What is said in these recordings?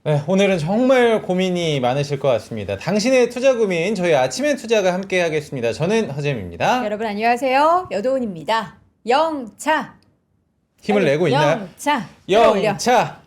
네, 오늘은 정말 고민이 많으실 것 같습니다. 당신의 투자 고민, 저희 아침엔 투자가 함께 하겠습니다. 저는 허잼입니다. 여러분 안녕하세요. 여도은입니다. 영차. 힘을 내고 있나요? 영차. 끌어올려.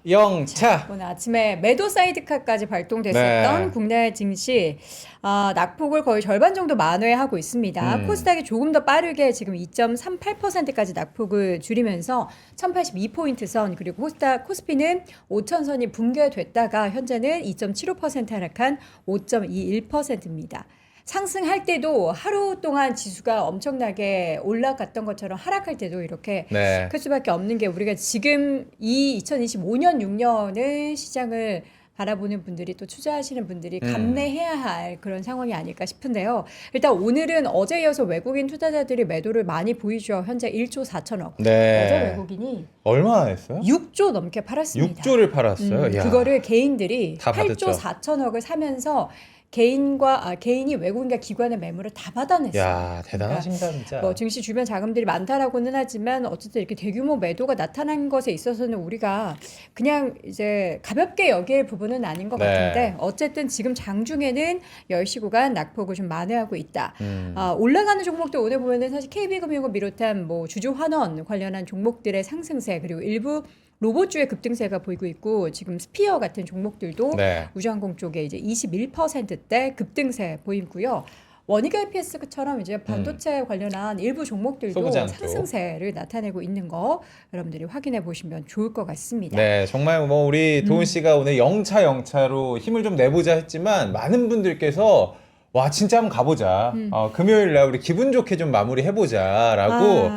영차. 오늘 아침에 매도 사이드카까지 발동됐었던 네. 국내 증시 낙폭을 거의 절반 정도 만회하고 있습니다. 코스닥이 조금 더 빠르게 지금 2.38%까지 낙폭을 줄이면서 1082포인트 선 그리고 코스피는 5000선이 붕괴됐다가 현재는 2.75% 하락한 5.21%입니다. 상승할 때도 하루 동안 지수가 엄청나게 올라갔던 것처럼 하락할 때도 이렇게 네. 클 수밖에 없는 게 우리가 지금 이 2025년 6년을 시장을 바라보는 분들이 또 투자하시는 분들이 감내해야 할 그런 상황이 아닐까 싶은데요. 일단 오늘은 어제 이어서 외국인 투자자들이 매도를 많이 보이죠. 현재 1조 4천억. 네. 어제 외국인이 얼마나 했어요? 6조 넘게 팔았습니다. 6조를 팔았어요. 야. 그거를 개인들이 다 8조 받았죠. 4천억을 사면서 개인이 외국인과 기관의 매물을 다 받아냈어요. 야, 대단하십니다, 진짜. 뭐 증시 주변 자금들이 많다라고는 하지만 어쨌든 이렇게 대규모 매도가 나타난 것에 있어서는 우리가 그냥 이제 가볍게 여길 부분은 아닌 것 네. 같은데 어쨌든 지금 장중에는 10시 구간 낙폭을 좀 만회하고 있다. 올라가는 종목들 오늘 보면은 사실 KB금융을 비롯한 뭐 주주 환원 관련한 종목들의 상승세 그리고 일부 로봇주의 급등세가 보이고 있고 지금 스피어 같은 종목들도 네. 우주항공 쪽에 이제 21%대 급등세 보이고요. 원희가 EPS처럼 이제 반도체 관련한 일부 종목들도 소부장 쪽. 상승세를 나타내고 있는 거 여러분들이 확인해 보시면 좋을 것 같습니다. 네, 정말 뭐 우리 도훈 씨가 오늘 영차로 힘을 좀 내보자 했지만 많은 분들께서 와 진짜 한번 가보자. 금요일 날 우리 기분 좋게 좀 마무리 해보자라고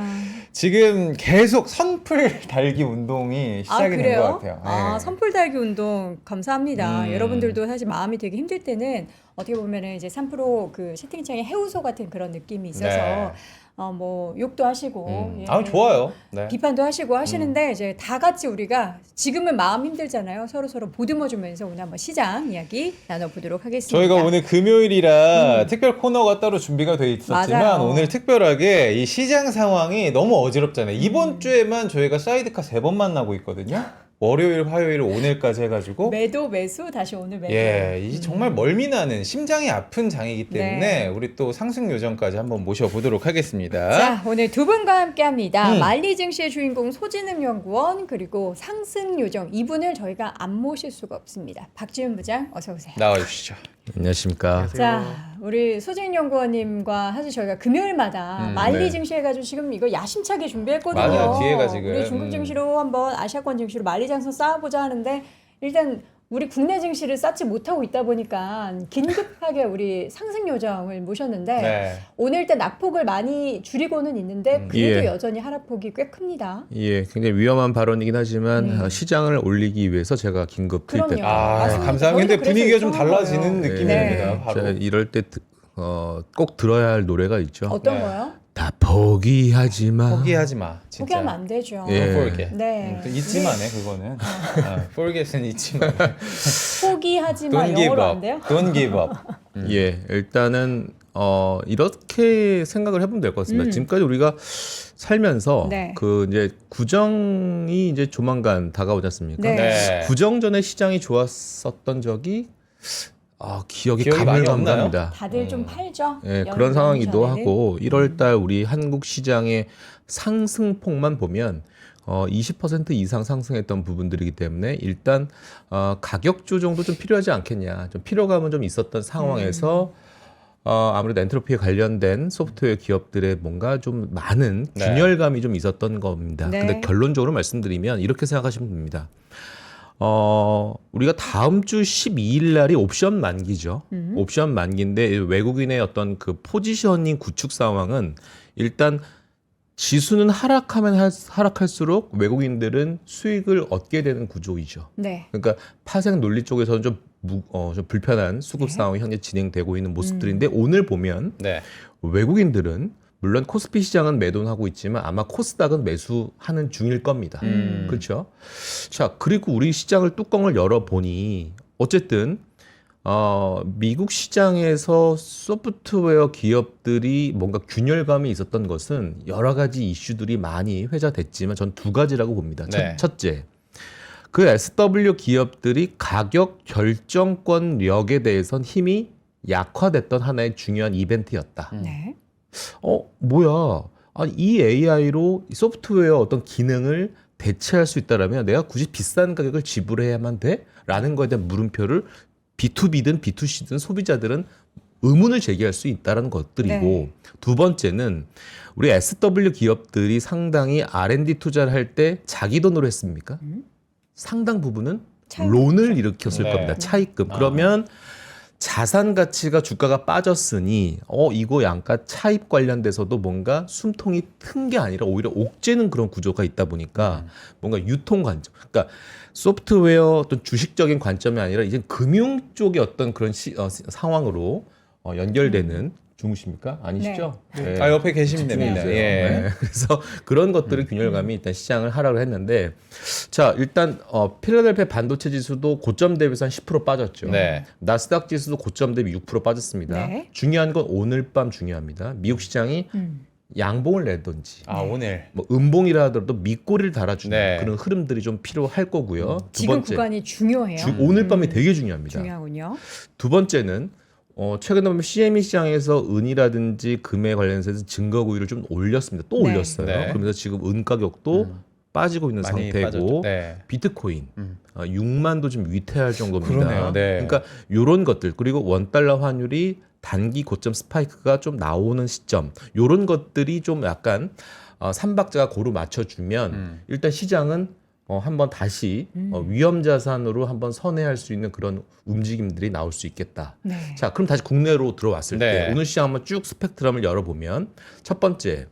지금 계속 선풀 달기 운동이 시작이 된 그래요? 것 같아요. 네. 선풀 달기 운동 감사합니다. 여러분들도 사실 마음이 되게 힘들 때는 어떻게 보면은 이제 3프로 그 채팅창에 해우소 같은 그런 느낌이 있어서 네. 뭐 욕도 하시고 좋아요. 네. 비판도 하시고 하시는데 이제 다 같이 우리가 지금은 마음 힘들잖아요. 서로 보듬어 주면서 오늘 한번 시장 이야기 나눠보도록 하겠습니다. 저희가 오늘 금요일이라 특별 코너가 따로 준비가 돼 있었지만 맞아요. 오늘 특별하게 이 시장 상황이 너무 어지럽잖아요. 이번 주에만 저희가 사이드카 3번 만나고 있거든요. 월요일, 화요일, 오늘까지 해가지고 매도 매수 다시 오늘 매도. 예, 이 정말 멀미나는 심장이 아픈 장이기 때문에 네. 우리 또 상승 요정까지 한번 모셔보도록 하겠습니다. 자, 오늘 두 분과 함께합니다. 만리 증시의 주인공 소진흥 연구원 그리고 상승 요정 이분을 저희가 안 모실 수가 없습니다. 박지훈 부장 어서 오세요. 나와 주시죠. 안녕하십니까. 자, 우리 소진 연구원님과 사실 저희가 금요일마다 만리 네. 증시 해가지고 지금 이거 야심차게 준비했거든요. 맞아요, 뒤에가 지금. 우리 중국 증시로 한번 아시아권 증시로 만리 장선 쌓아보자 하는데 일단 우리 국내 증시를 쌓지 못하고 있다 보니까 긴급하게 우리 상승 요정을 모셨는데 네. 오늘 일단 낙폭을 많이 줄이고는 있는데 그래도 예. 여전히 하락폭이 꽤 큽니다. 예, 굉장히 위험한 발언이긴 하지만 시장을 올리기 위해서 제가 긴급 그럼요. 투입됐다. 맞습니다. 감사합니다. 근데 저희도 그래서 분위기가 좀 요청한 달라지는 거예요. 느낌입니다. 네. 바로. 제가 이럴 때 꼭 들어야 할 노래가 있죠. 어떤 네. 거요? 다 포기하지 마. 포기하지 마. 진짜. 포기하면 안 되죠. 예. forget. 네. 잊지만 해 그거는. forget은 잊지만. 포기하지 마 Don't give 영어로 안 up. 돼요? Don't give up. 예, 일단은 이렇게 생각을 해보면 될 것 같습니다. 지금까지 우리가 살면서 네. 그 이제 구정이 이제 조만간 다가오지 않습니까? 네. 네. 구정 전에 시장이 좋았었던 적이 기억이 기억이 많이 가물가물합니다. 다들 좀 팔죠. 예, 연- 그런 상황이기도 연전에는. 하고 1월 달 우리 한국 시장의 상승폭만 보면 20% 이상 상승했던 부분들이기 때문에 일단 가격 조정도 좀 필요하지 않겠냐. 좀 피로감은 좀 있었던 상황에서 아무래도 엔트로피에 관련된 소프트웨어 기업들의 뭔가 좀 많은 네. 균열감이 좀 있었던 겁니다. 네. 근데 결론적으로 말씀드리면 이렇게 생각하시면 됩니다. 우리가 다음 주 12일 날이 옵션 만기죠. 옵션 만기인데 외국인의 어떤 그 포지셔닝 구축 상황은 일단 지수는 하락하면 하락할수록 외국인들은 수익을 얻게 되는 구조이죠. 네. 그러니까 파생 논리 쪽에서는 좀 불편한 수급 상황이 현재 진행되고 있는 모습들인데 오늘 보면 네. 외국인들은 물론 코스피 시장은 매도하고 있지만 아마 코스닥은 매수하는 중일 겁니다. 그렇죠? 자, 그리고 우리 시장을 뚜껑을 열어보니 어쨌든 미국 시장에서 소프트웨어 기업들이 뭔가 균열감이 있었던 것은 여러 가지 이슈들이 많이 회자됐지만 전 두 가지라고 봅니다. 네. 첫째, 그 SW 기업들이 가격 결정권력에 대해선 힘이 약화됐던 하나의 중요한 이벤트였다. 네. 뭐야? 이 AI로 소프트웨어 어떤 기능을 대체할 수 있다라면 내가 굳이 비싼 가격을 지불해야만 돼? 라는 거에 대한 물음표를 B2B든 B2C든 소비자들은 의문을 제기할 수 있다는 것들이고 네. 두 번째는 우리 SW 기업들이 상당히 R&D 투자를 할 때 자기 돈으로 했습니까? 상당 부분은 차익 론을 일으켰을 네. 겁니다. 차입금. 그러면 자산 가치가 주가가 빠졌으니 이거 양가 차입 관련돼서도 뭔가 숨통이 튼 게 아니라 오히려 옥죄는 그런 구조가 있다 보니까 뭔가 유통 관점, 그러니까 소프트웨어 어떤 주식적인 관점이 아니라 이제 금융 쪽의 어떤 그런 상황으로 연결되는 중이십니까? 아니시죠? 네. 옆에 계시면 됩니다. 중이세요. 예. 네. 그래서 그런 것들의 균열감이 일단 시장을 하락을 했는데, 자 일단 필라델피아 반도체 지수도 고점 대비해서 한 10% 빠졌죠. 네. 나스닥 지수도 고점 대비 6% 빠졌습니다. 네. 중요한 건 오늘 밤 중요합니다. 미국 시장이 양봉을 내든지 오늘. 뭐 음봉이라 하더라도 밑꼬리를 달아주는 네. 그런 흐름들이 좀 필요할 거고요. 두 지금 번째, 구간이 중요해요. 오늘 밤이 되게 중요합니다. 중요하군요. 두 번째는 최근에 보면 CME 시장에서 은이라든지 금에 관련해서 증거 구위를 좀 올렸습니다. 또 네. 올렸어요. 네. 그러면서 지금 은 가격도 빠지고 있는 많이 상태고 빠졌죠. 네. 비트코인 6만도 좀 위태할 정도입니다. 그러네요. 네. 그러니까 이런 것들 그리고 원달러 환율이 단기 고점 스파이크가 좀 나오는 시점 이런 것들이 좀 약간 삼박자가 고루 맞춰주면 일단 시장은 한번 다시 위험 자산으로 한번 선회할 수 있는 그런 움직임들이 나올 수 있겠다. 네. 자, 그럼 다시 국내로 들어왔을 네. 때 오늘 시장 한번 쭉 스펙트럼을 열어보면 첫 번째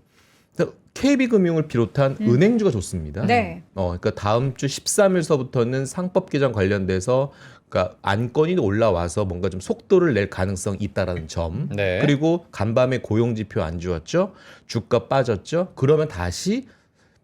KB금융을 비롯한 은행주가 좋습니다. 네. 그러니까 다음 주 13일서부터는 상법 개정 관련돼서 그러니까 안건이 올라와서 뭔가 좀 속도를 낼 가능성이 있다라는 점. 네. 그리고 간밤에 고용지표 안 좋았죠. 주가 빠졌죠. 그러면 다시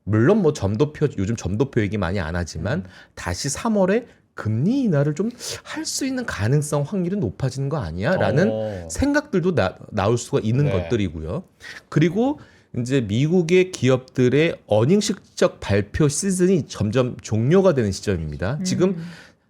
물론 뭐 점도표 요즘 점도표 얘기 많이 안 하지만 다시 3월에 금리 인하를 좀 할 수 있는 가능성 확률이 높아지는 거 아니야?라는 생각들도 나올 수가 있는 네. 것들이고요. 그리고 이제 미국의 기업들의 어닝 실적 발표 시즌이 점점 종료가 되는 시점입니다. 지금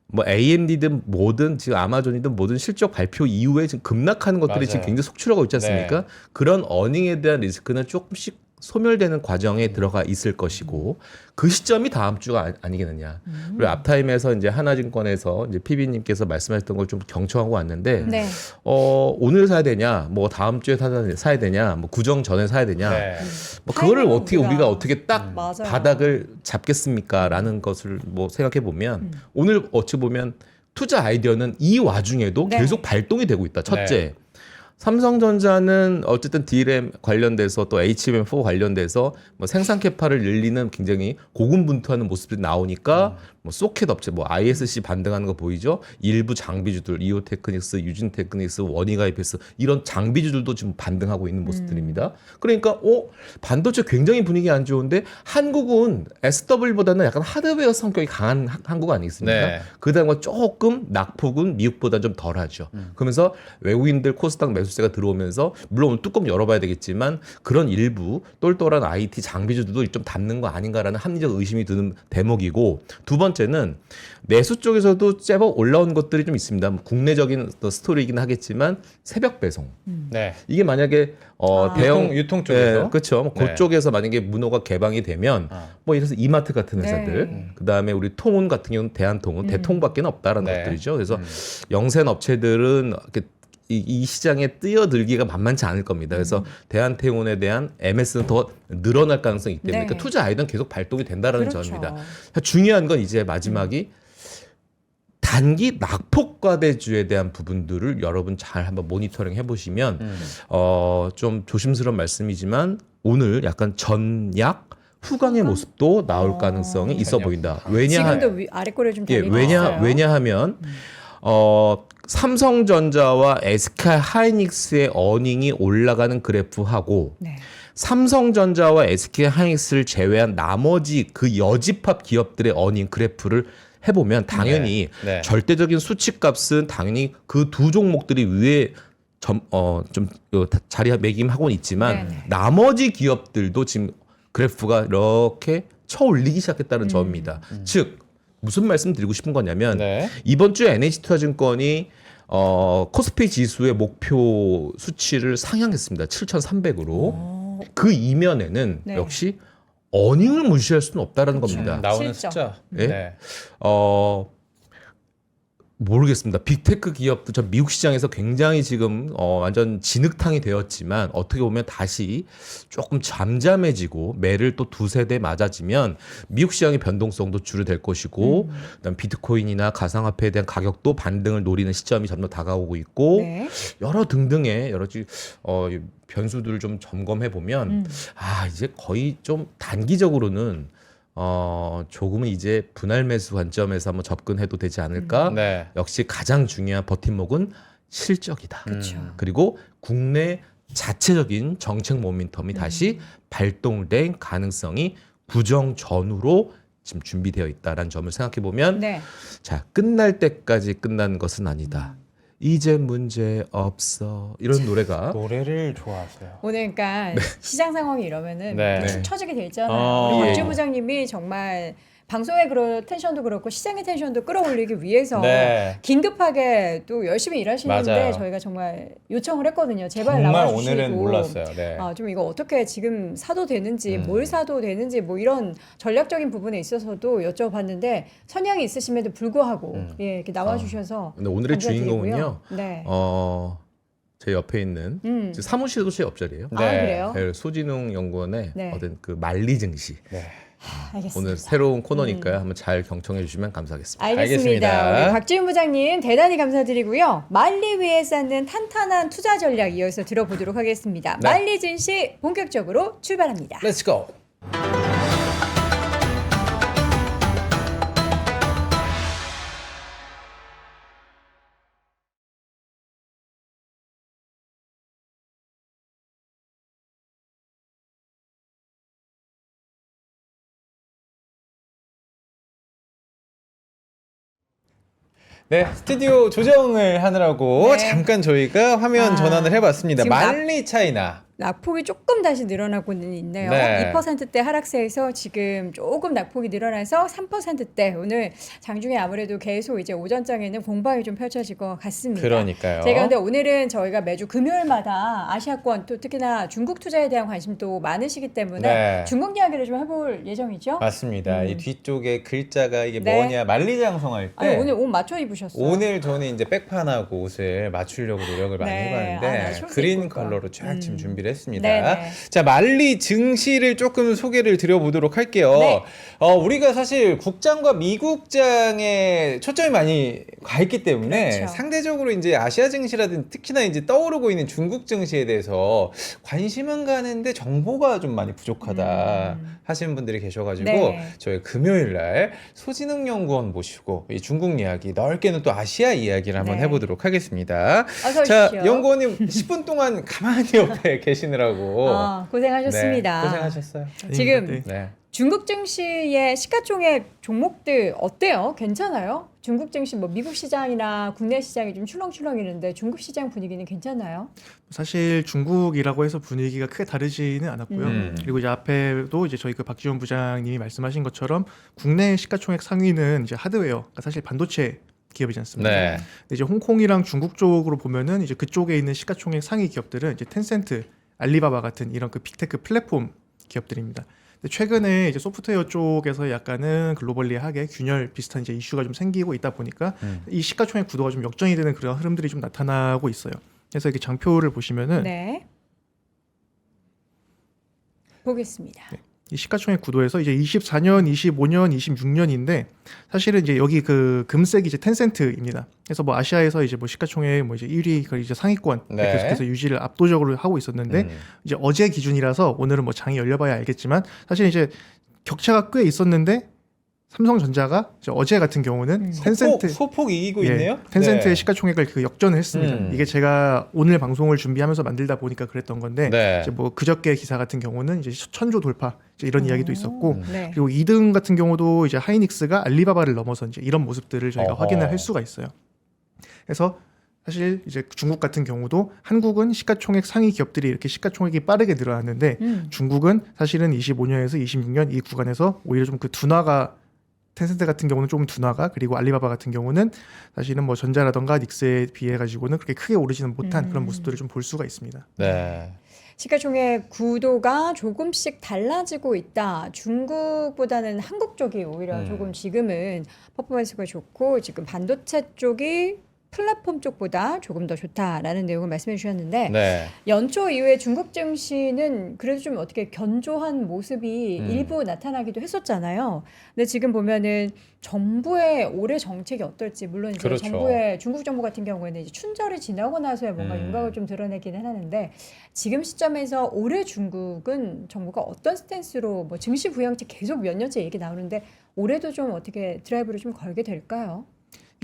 뭐 AMD든 뭐든 지금 아마존이든 뭐든 실적 발표 이후에 지금 급락하는 것들이 맞아요. 지금 굉장히 속출하고 있지 않습니까? 네. 그런 어닝에 대한 리스크는 조금씩 소멸되는 과정에 들어가 있을 것이고 그 시점이 다음 주가 아니겠느냐. 그리고 앞타임에서 이제 하나증권에서 이제 PB님께서 말씀하셨던 걸 좀 경청하고 왔는데 네. 오늘 사야 되냐, 뭐 다음 주에 사야 되냐, 뭐 구정 전에 사야 되냐, 네. 뭐 그거를 타이밍은 어떻게 우리가 어떻게 딱 맞아요. 바닥을 잡겠습니까라는 것을 뭐 생각해 보면 오늘 어찌 보면 투자 아이디어는 이 와중에도 네. 계속 발동이 되고 있다. 첫째. 삼성전자는 어쨌든 DRAM 관련돼서 또 HBM4 관련돼서 뭐 생산 캐파를 늘리는 굉장히 고군분투하는 모습들이 나오니까 뭐 소켓 업체 뭐 ISC 반등하는 거 보이죠? 일부 장비주들 이오테크닉스, 유진테크닉스, 원희가이페스 이런 장비주들도 지금 반등하고 있는 모습들입니다. 그러니까 반도체 굉장히 분위기 안 좋은데 한국은 SW보다는 약간 하드웨어 성격이 강한 한국 아니겠습니까? 네. 그다음에 조금 낙폭은 미국보다 좀 덜하죠. 그러면서 외국인들 코스닥 매수세가 들어오면서 물론 오늘 뚜껑 열어봐야 되겠지만 그런 일부 똘똘한 IT 장비주들도 좀 담는 거 아닌가라는 합리적 의심이 드는 대목이고 두 번째는 내수 쪽에서도 제법 올라온 것들이 좀 있습니다. 국내적인 스토리이긴 하겠지만 새벽 배송. 네. 이게 만약에 대형 유통 쪽에서? 그렇죠. 네. 그쪽에서 만약에 문호가 개방이 되면 뭐 이래서 이마트 같은 회사들, 네. 그다음에 우리 통운 같은 경우는 대한통운, 대통밖에 없다라는 네. 것들이죠. 그래서 영세한 업체들은 이렇게 이 시장에 뛰어들기가 만만치 않을 겁니다. 그래서 대한통운에 대한 MS는 더 늘어날 가능성이 있기 때문에 네. 그러니까 투자 아이디어는 계속 발동이 된다라는 그렇죠. 점입니다. 중요한 건 이제 마지막이 단기 낙폭과대주에 대한 부분들을 여러분 잘 한번 모니터링 해보시면 좀 조심스러운 말씀이지만 오늘 약간 전약 후강의 모습도 나올 가능성이 있어 전약 보인다. 지금도 아래꼬리를 좀 달리고 있어요. 왜냐하면 삼성전자와 SK 하이닉스의 어닝이 올라가는 그래프하고 네. 삼성전자와 SK 하이닉스를 제외한 나머지 그 여집합 기업들의 어닝 그래프를 해보면 당연히 네. 네. 절대적인 수치값은 당연히 그 두 종목들이 위에 좀 자리매김하고는 있지만 네네. 나머지 기업들도 지금 그래프가 이렇게 쳐올리기 시작했다는 점입니다. 즉 무슨 말씀 드리고 싶은 거냐면 네. 이번 주에 NH투자증권이 코스피 지수의 목표 수치를 상향했습니다. 7,300으로. 그 이면에는 네. 역시 어닝을 무시할 수는 없다라는 겁니다. 나오는 실적. 숫자. 예? 네. 모르겠습니다. 빅테크 기업도 저 미국 시장에서 굉장히 지금 완전 진흙탕이 되었지만 어떻게 보면 다시 조금 잠잠해지고 매를 또 두세 대 맞아지면 미국 시장의 변동성도 줄어들 것이고 그다음 비트코인이나 가상화폐에 대한 가격도 반등을 노리는 시점이 점점 다가오고 있고 네. 여러 등등의 여러 변수들을 좀 점검해 보면 이제 거의 좀 단기적으로는 조금은 이제 분할 매수 관점에서 한번 접근해도 되지 않을까. 네. 역시 가장 중요한 버팀목은 실적이다. 그렇죠. 그리고 국내 자체적인 정책 모멘텀이 다시 발동될 가능성이 구정 전후로 지금 준비되어 있다라는 점을 생각해 보면 네. 자, 끝날 때까지 끝난 것은 아니다. 이제 문제 없어. 이런 노래가 노래를 좋아하세요. 오늘 그러니까 시장 상황이 이러면은 네. 축 처지게 돼 있잖아요. 우리 예. 박지훈 부장님이 정말 방송의 텐션도 그렇고 시장의 텐션도 끌어올리기 위해서 네. 긴급하게 또 열심히 일하시는데 맞아요. 저희가 정말 요청을 했거든요. 제발 정말 나와주시고. 오늘은 몰랐어요. 네. 좀 이거 어떻게 지금 사도 되는지 뭘 사도 되는지 뭐 이런 전략적인 부분에 있어서도 여쭤봤는데 선양이 있으심에도 불구하고 예, 이렇게 나와주셔서 근데 오늘의 감사드리고요. 주인공은요. 네. 제 옆에 있는 사무실도 제 옆자리예요. 네. 아 그래요? 네, 소진웅 연구원의 네. 어떤 그 만리 증시. 네. 알겠습니다. 오늘 새로운 코너니까요. 한번 잘 경청해 주시면 감사하겠습니다. 알겠습니다. 알겠습니다. 우리 박지훈 부장님 대단히 감사드리고요. 만리 위에 쌓는 탄탄한 투자 전략 이어서 들어보도록 하겠습니다. 네. 만리 증시 본격적으로 출발합니다. Let's go. 네, 스튜디오 조정을 하느라고 네. 잠깐 저희가 화면 전환을 해봤습니다. 지금 만리 차이나. 낙폭이 조금 다시 늘어나고는 있네요. 네. 2%대 하락세에서 지금 조금 낙폭이 늘어나서 3%대. 오늘 장중에 아무래도 계속 이제 오전장에는 공방이 좀 펼쳐질 것 같습니다. 그러니까요. 제가 근데 오늘은 저희가 매주 금요일마다 아시아권 또 특히나 중국 투자에 대한 관심도 많으시기 때문에 네. 중국 이야기를 좀 해볼 예정이죠. 맞습니다. 이 뒤쪽에 글자가 이게 네. 뭐냐 만리장성할 때 아니, 오늘 옷 맞춰 입으셨어요. 오늘 저는 이제 백판하고 옷을 맞추려고 노력을 많이 네. 해봤는데 맞출 수 그린 있을까? 컬러로 쫙 지금 준비를 했습니다. 네네. 자, 만리 증시를 조금 소개를 드려보도록 할게요. 네. 우리가 사실 국장과 미국장에 초점이 많이 가 있기 때문에 그렇죠. 상대적으로 이제 아시아 증시라든지 특히나 이제 떠오르고 있는 중국 증시에 대해서 관심은 가는데 정보가 좀 많이 부족하다 하시는 분들이 계셔가지고 네. 저희 금요일 날 소진웅 연구원 모시고 이 중국 이야기 넓게는 또 아시아 이야기를 한번 네. 해보도록 하겠습니다. 어서 자, 오십시오. 연구원님 10분 동안 가만히 옆에 계시느라고 고생하셨습니다. 네, 고생하셨어요. 지금 네. 중국 증시의 시가총액 종목들 어때요? 괜찮아요? 중국 증시 뭐 미국 시장이나 국내 시장이 좀 출렁출렁이는데 중국 시장 분위기는 괜찮아요? 사실 중국이라고 해서 분위기가 크게 다르지는 않았고요. 그리고 이제 앞에도 이제 저희 그 박지원 부장님이 말씀하신 것처럼 국내 시가총액 상위는 이제 하드웨어, 그러니까 사실 반도체 기업이지 않습니까? 네. 근데 이제 홍콩이랑 중국 쪽으로 보면은 이제 그쪽에 있는 시가총액 상위 기업들은 이제 텐센트, 알리바바 같은 이런 그 빅테크 플랫폼 기업들입니다. 근데 최근에 이제 소프트웨어 쪽에서 약간은 글로벌리하게 균열 비슷한 이제 이슈가 좀 생기고 있다 보니까 이 시가총액 구도가 좀 역전이 되는 그런 흐름들이 좀 나타나고 있어요. 그래서 이렇게 장표를 보시면은 네. 보겠습니다. 이 시가총액 구도에서 이제 24년, 25년, 26년인데 사실은 이제 여기 그 금색이 이제 텐센트입니다. 그래서 뭐 아시아에서 이제 뭐 시가총액 뭐 이제 1위 그 이제 상위권 네. 계속해서 유지를 압도적으로 하고 있었는데 이제 어제 기준이라서 오늘은 뭐 장이 열려봐야 알겠지만 사실 이제 격차가 꽤 있었는데 삼성전자가 이제 어제 같은 경우는 텐센트 소폭 이기고 예, 있네요. 텐센트의 네. 시가총액을 그 역전을 했습니다. 이게 제가 오늘 방송을 준비하면서 만들다 보니까 그랬던 건데 네. 이제 뭐 그저께 기사 같은 경우는 이제 1000조 돌파 이제 이런 이야기도 있었고 네. 그리고 2등 같은 경우도 이제 하이닉스가 알리바바를 넘어서 이제 이런 모습들을 저희가 어허. 확인을 할 수가 있어요. 그래서 사실 이제 중국 같은 경우도 한국은 시가총액 상위 기업들이 이렇게 시가총액이 빠르게 늘어났는데 중국은 사실은 25년에서 26년 이 구간에서 오히려 좀 그 둔화가 텐센트 같은 경우는 조금 둔화가, 그리고 알리바바 같은 경우는 사실은 뭐 전자라던가 닉스에 비해 가지고는 그렇게 크게 오르지는 못한 그런 모습들을 좀 볼 수가 있습니다. 네. 시가총액 구도가 조금씩 달라지고 있다. 중국보다는 한국 쪽이 오히려 조금 지금은 퍼포먼스가 좋고 지금 반도체 쪽이 플랫폼 쪽보다 조금 더 좋다라는 내용을 말씀해 주셨는데 네. 연초 이후에 중국 증시는 그래도 좀 어떻게 견조한 모습이 일부 나타나기도 했었잖아요. 근데 지금 보면은 정부의 올해 정책이 어떨지, 물론 이제 그렇죠. 정부의 중국 정부 같은 경우에는 이제 춘절이 지나고 나서야 뭔가 윤곽을 좀 드러내기는 하는데 지금 시점에서 올해 중국은 정부가 어떤 스탠스로 뭐 증시 부양책 계속 몇 년째 얘기 나오는데 올해도 좀 어떻게 드라이브를 좀 걸게 될까요?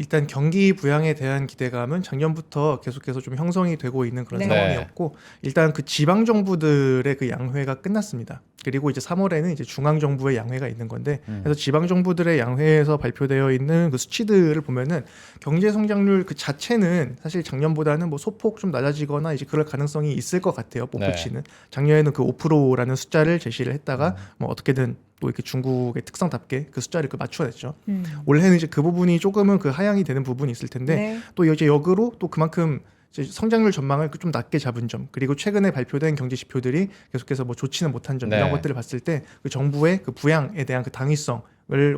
일단 경기 부양에 대한 기대감은 작년부터 계속해서 좀 형성이 되고 있는 그런 네. 상황이었고, 일단 그 지방 정부들의 그 양회가 끝났습니다. 그리고 이제 3월에는 이제 중앙 정부의 양회가 있는 건데, 그래서 지방 정부들의 양회에서 발표되어 있는 그 수치들을 보면은 경제 성장률 그 자체는 사실 작년보다는 뭐 소폭 좀 낮아지거나 이제 그럴 가능성이 있을 것 같아요. 목표치는 작년에는 그 5%라는 숫자를 제시를 했다가 뭐 어떻게든 또 이렇게 중국의 특성답게 그 숫자를 맞춰냈죠. 올해는 이제 그 부분이 조금은 그 하향이 되는 부분이 있을 텐데 네. 또 이제 역으로 또 그만큼 이제 성장률 전망을 좀 낮게 잡은 점, 그리고 최근에 발표된 경제 지표들이 계속해서 뭐 좋지는 못한 점, 네. 이런 것들을 봤을 때 그 정부의 그 부양에 대한 그 당위성을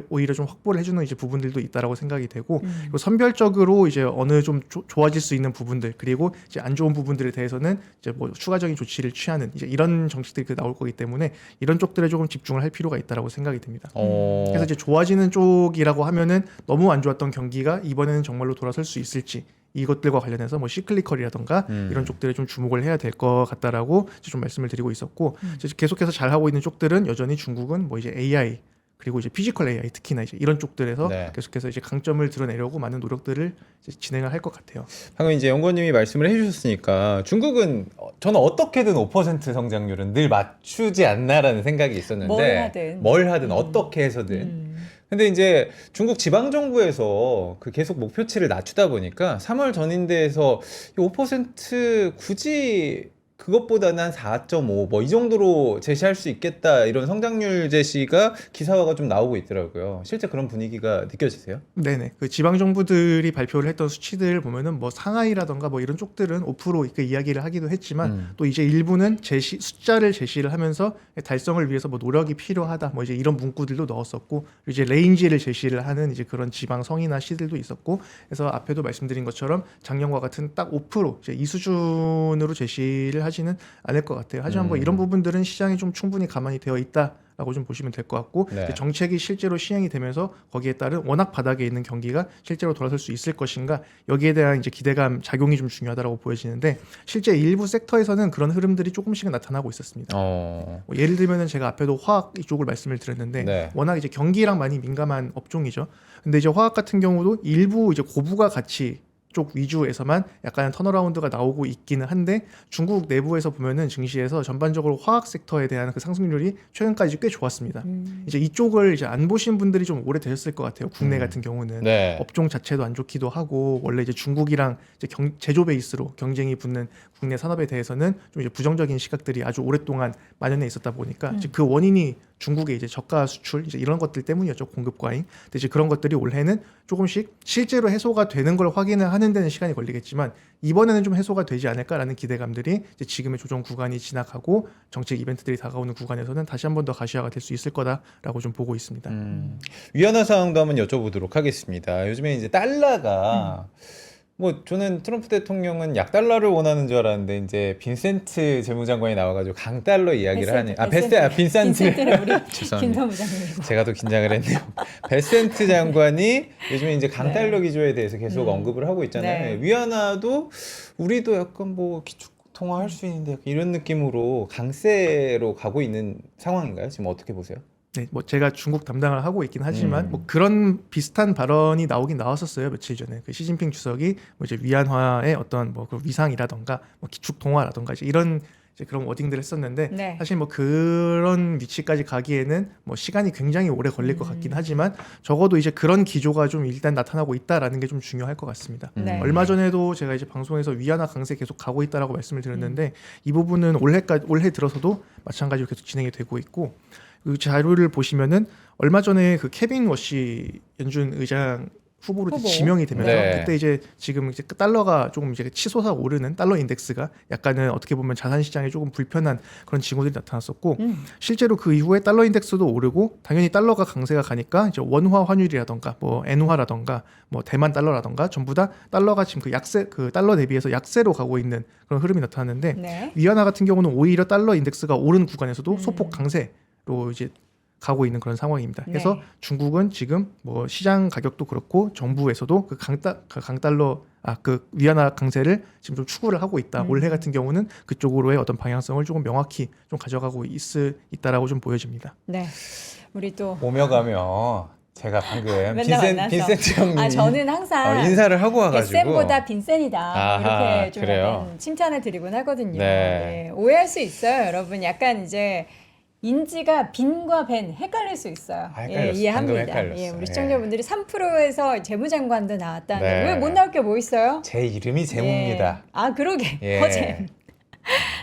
오히려 좀 확보를 해주는 이제 부분들도 있다라고 생각이 되고, 그리고 선별적으로 이제 어느 좀 좋아질 수 있는 부분들, 그리고 이제 안 좋은 부분들에 대해서는 이제 뭐 추가적인 조치를 취하는 이제 이런 정책들이 나올 거기 때문에 이런 쪽들에 조금 집중을 할 필요가 있다라고 생각이 듭니다. 그래서 이제 좋아지는 쪽이라고 하면은 너무 안 좋았던 경기가 이번에는 정말로 돌아설 수 있을지, 이것들과 관련해서 뭐 시클리컬이라던가 이런 쪽들에 좀 주목을 해야 될 것 같다라고 좀 말씀을 드리고 있었고, 이제 계속해서 잘 하고 있는 쪽들은 여전히 중국은 뭐 이제 AI, 그리고 이제 피지컬 AI, 특히나 이제 이런 쪽들에서 네. 계속해서 이제 강점을 드러내려고 많은 노력들을 이제 진행을 할 것 같아요. 방금 이제 연구원님이 말씀을 해주셨으니까 중국은 저는 어떻게든 5% 성장률은 늘 맞추지 않나라는 생각이 있었는데 뭘 하든. 어떻게 해서든 근데 이제 중국 지방 정부에서 그 계속 목표치를 낮추다 보니까 3월 전인대에서 5% 굳이 그것보다는 한 4.5 뭐 이 정도로 제시할 수 있겠다, 이런 성장률 제시가 기사화가 좀 나오고 있더라고요. 실제 그런 분위기가 느껴지세요? 네네. 그 지방 정부들이 발표를 했던 수치들 보면은 뭐 상하이라던가 뭐 이런 쪽들은 5% 이렇게 이야기를 하기도 했지만 또 이제 일부는 숫자를 제시를 하면서 달성을 위해서 뭐 노력이 필요하다, 뭐 이제 이런 문구들도 넣었었고, 그리고 이제 레인지를 제시를 하는 이제 그런 지방 성이나 시들도 있었고, 그래서 앞에도 말씀드린 것처럼 작년과 같은 딱 5% 이제 이 수준으로 제시를 하지는 않을 것 같아요. 하지만 뭐 이런 부분들은 시장이 좀 충분히 가만히 되어 있다라고 좀 보시면 될 것 같고, 네. 이제 정책이 실제로 시행이 되면서 거기에 따른 워낙 바닥에 있는 경기가 실제로 돌아설 수 있을 것인가, 여기에 대한 이제 기대감 작용이 좀 중요하다고 보여지는데, 실제 일부 섹터에서는 그런 흐름들이 조금씩은 나타나고 있었습니다. 뭐 예를 들면은 제가 앞에도 화학 이쪽을 말씀을 드렸는데 네. 워낙 이제 경기랑 많이 민감한 업종이죠. 근데 이제 화학 같은 경우도 일부 이제 고부가 가치 쪽 위주에서만 약간 턴어라운드가 나오고 있기는 한데, 중국 내부에서 보면은 증시에서 전반적으로 화학 섹터에 대한 그 상승률이 최근까지 꽤 좋았습니다. 이제 이쪽을 이제 안 보신 분들이 좀 오래 되셨을 것 같아요. 국내 같은 경우는 네. 업종 자체도 안 좋기도 하고, 원래 이제 중국이랑 이제 제조 베이스로 경쟁이 붙는 국내 산업에 대해서는 좀 이제 부정적인 시각들이 아주 오랫동안 만연해 있었다 보니까 이제 그 원인이 중국의 이제 저가 수출 이제 이런 것들 때문이었죠. 공급 과잉. 근데 이제 그런 것들이 올해는 조금씩 실제로 해소가 되는 걸 확인을 하는 데는 시간이 걸리겠지만, 이번에는 좀 해소가 되지 않을까라는 기대감들이 이제 지금의 조정 구간이 지나가고 정책 이벤트들이 다가오는 구간에서는 다시 한 번 더 가시화가 될 수 있을 거다라고 좀 보고 있습니다. 위안화 상황도 한번 여쭤보도록 하겠습니다. 요즘에 이제 달러가 뭐 저는 트럼프 대통령은 약달러를 원하는 줄 알았는데 이제 빈센트 재무장관이 나와가지고 강달러 이야기를 하니 빈센트는 우리 죄송합니다. 김사무장님이고. 제가 더 긴장을 했네요. 베센트 장관이 요즘에 이제 강달러 기조에 대해서 계속 언급을 하고 있잖아요. 네. 위안화도 우리도 약간 뭐 기축 통화할 수 있는데 약간 이런 느낌으로 강세로 가고 있는 상황인가요? 지금 어떻게 보세요? 네, 뭐 제가 중국 담당을 하고 있긴 하지만 뭐 그런 비슷한 발언이 나오긴 나왔었어요. 며칠 전에 그 시진핑 주석이 뭐 이제 위안화의 어떤 뭐 그 위상이라던가 뭐 기축 통화라던가 이제 이런 이제 그런 워딩들을 했었는데, 네. 사실 뭐 그런 위치까지 가기에는 뭐 시간이 굉장히 오래 걸릴 것 같긴 하지만 적어도 이제 그런 기조가 좀 일단 나타나고 있다라는 게 좀 중요할 것 같습니다. 네. 얼마 전에도 제가 이제 방송에서 위안화 강세 계속 가고 있다라고 말씀을 드렸는데 이 부분은 올해 들어서도 마찬가지로 계속 진행이 되고 있고, 그 자료를 보시면은 얼마 전에 그 케빈 워시 연준 의장 후보로 후보. 지명이 되면서 네. 그때 이제 지금 이제 달러가 조금 이제 치솟아 오르는 달러 인덱스가 약간은 어떻게 보면 자산 시장에 조금 불편한 그런 징후들이 나타났었고 실제로 그 이후에 달러 인덱스도 오르고 당연히 달러가 강세가 가니까 이제 원화 환율이라던가 뭐 엔화라던가 뭐 대만 달러라던가 전부 다 달러가 지금 그 약세 그 달러 대비해서 약세로 가고 있는 그런 흐름이 나타났는데 네. 위안화 같은 경우는 오히려 달러 인덱스가 오른 구간에서도 소폭 강세로 이제 가고 있는 그런 상황입니다. 네. 그래서 중국은 지금 뭐 시장 가격도 그렇고 정부에서도 그 강달러 그 위안화 강세를 지금 좀 추구를 하고 있다. 올해 같은 경우는 그쪽으로의 어떤 방향성을 조금 명확히 좀 가져가고 있다라고 좀 보여집니다. 네. 우리 또 오며 가며 제가 방금 맨날 만나서. 빈센트 형님 저는 항상 인사를 하고 와가지고 SM보다 빈센이다 아하, 이렇게 좀 그래요? 약간 칭찬을 드리곤 하거든요. 네. 네, 오해할 수 있어요, 여러분. 약간 이제 인지가 빈과 벤 헷갈릴 수 있어요. 헷갈렸어요. 방금 이해합니다. 헷갈렸어요. 우리 예. 시청자분들이 3%에서 재무장관도 나왔다는데 네. 왜 못 나올 게 뭐 있어요? 제 이름이 재무입니다. 예. 아 그러게. 예. 허재.